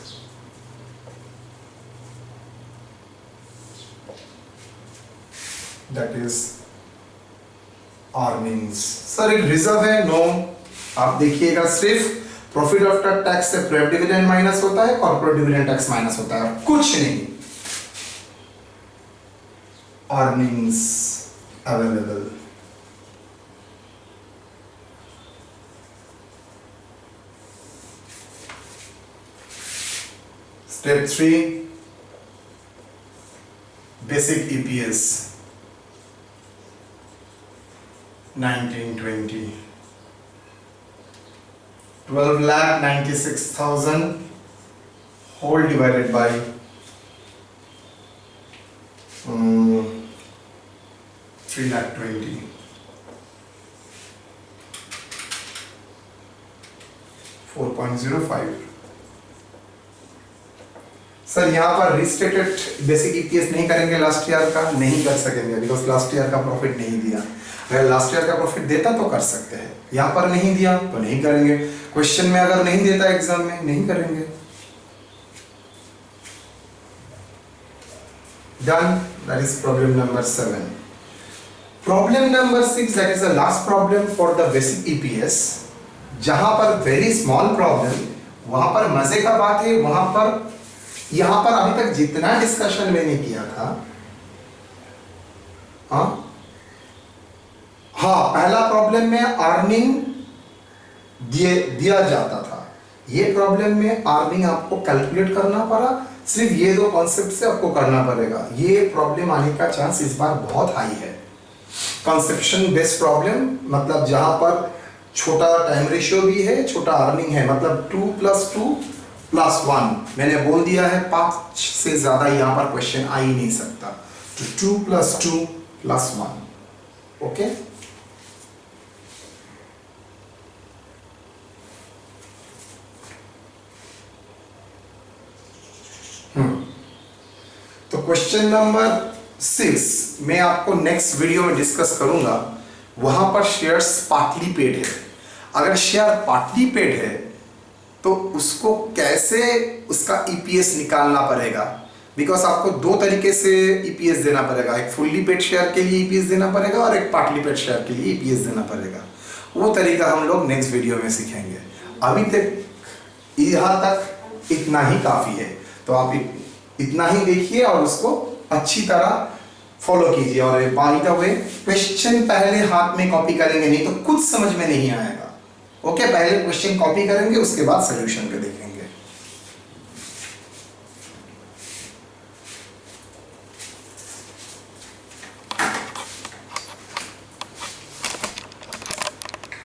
That is earnings. Sir एक रिजर्व है? नो। आप देखिएगा सिर्फ प्रॉफिट आफ्टर टैक्स से प्रेफ डिविडेंड माइनस होता है, कॉर्पोरेट डिविडेंड टैक्स माइनस होता है, कुछ नहीं। Earnings available. Step 3 basic EPS 1920, 12,96,000 whole divided by 3,20,000, 4.05। Sir यहाँ पर रिस्टेटेड बेसिक ईपीएस नहीं करेंगे लास्ट ईयर का? नहीं कर सकेंगे, बिकॉज लास्ट ईयर का प्रॉफिट नहीं दिया। अगर लास्ट ईयर का प्रॉफिट देता तो कर सकते हैं, यहाँ पर नहीं दिया तो नहीं करेंगे। क्वेश्चन में अगर नहीं देता एग्जाम में, नहीं करेंगे। Done. That is problem number 7। Problem number 6 that is the last problem for the basic EPS. जहां पर वेरी स्मॉल प्रॉब्लम, वहां पर मजे का बात है, वहां पर यहां पर अभी तक जितना डिस्कशन मैंने किया था, हाँ पहला प्रॉब्लम में अर्निंग दिया जाता था, ये प्रॉब्लम में अर्निंग आपको कैलकुलेट करना पड़ा। सिर्फ ये दो कॉन्सेप्ट से आपको करना पड़ेगा। ये प्रॉब्लम आने का चांस इस बार बहुत हाई है। कंसेप्शन बेस्ड प्रॉब्लम मतलब जहां पर छोटा टाइम रेशियो भी है, छोटा अर्निंग है, मतलब 2 + 2 + 1। मैंने बोल दिया है 5 से ज्यादा यहाँ पर क्वेश्चन आ ही नहीं सकता। तो 2 + 2 + 1। ओके, तो क्वेश्चन नंबर 6 मैं आपको नेक्स्ट वीडियो में डिस्कस करूंगा। वहां पर शेयर्स पार्टली पेड है। अगर शेयर पार्टली पेड है तो उसको कैसे उसका ईपीएस निकालना पड़ेगा, बिकॉज आपको दो तरीके से ईपीएस देना पड़ेगा। एक फुल्ली पेड शेयर के लिए ईपीएस देना पड़ेगा और एक पार्टली पेड शेयर के लिए ईपीएस देना पड़ेगा। वो तरीका हम लोग नेक्स्ट वीडियो में सीखेंगे। अभी तक यहाँ तक इतना ही काफी है, तो आप इतना ही देखिए और उसको अच्छी तरह फॉलो कीजिए। और बाय द वे क्वेश्चन पहले हाथ में कॉपी करेंगे, नहीं तो कुछ समझ में नहीं आएगा। ओके, पहले क्वेश्चन कॉपी करेंगे, उसके बाद सोल्यूशन पे देखेंगे।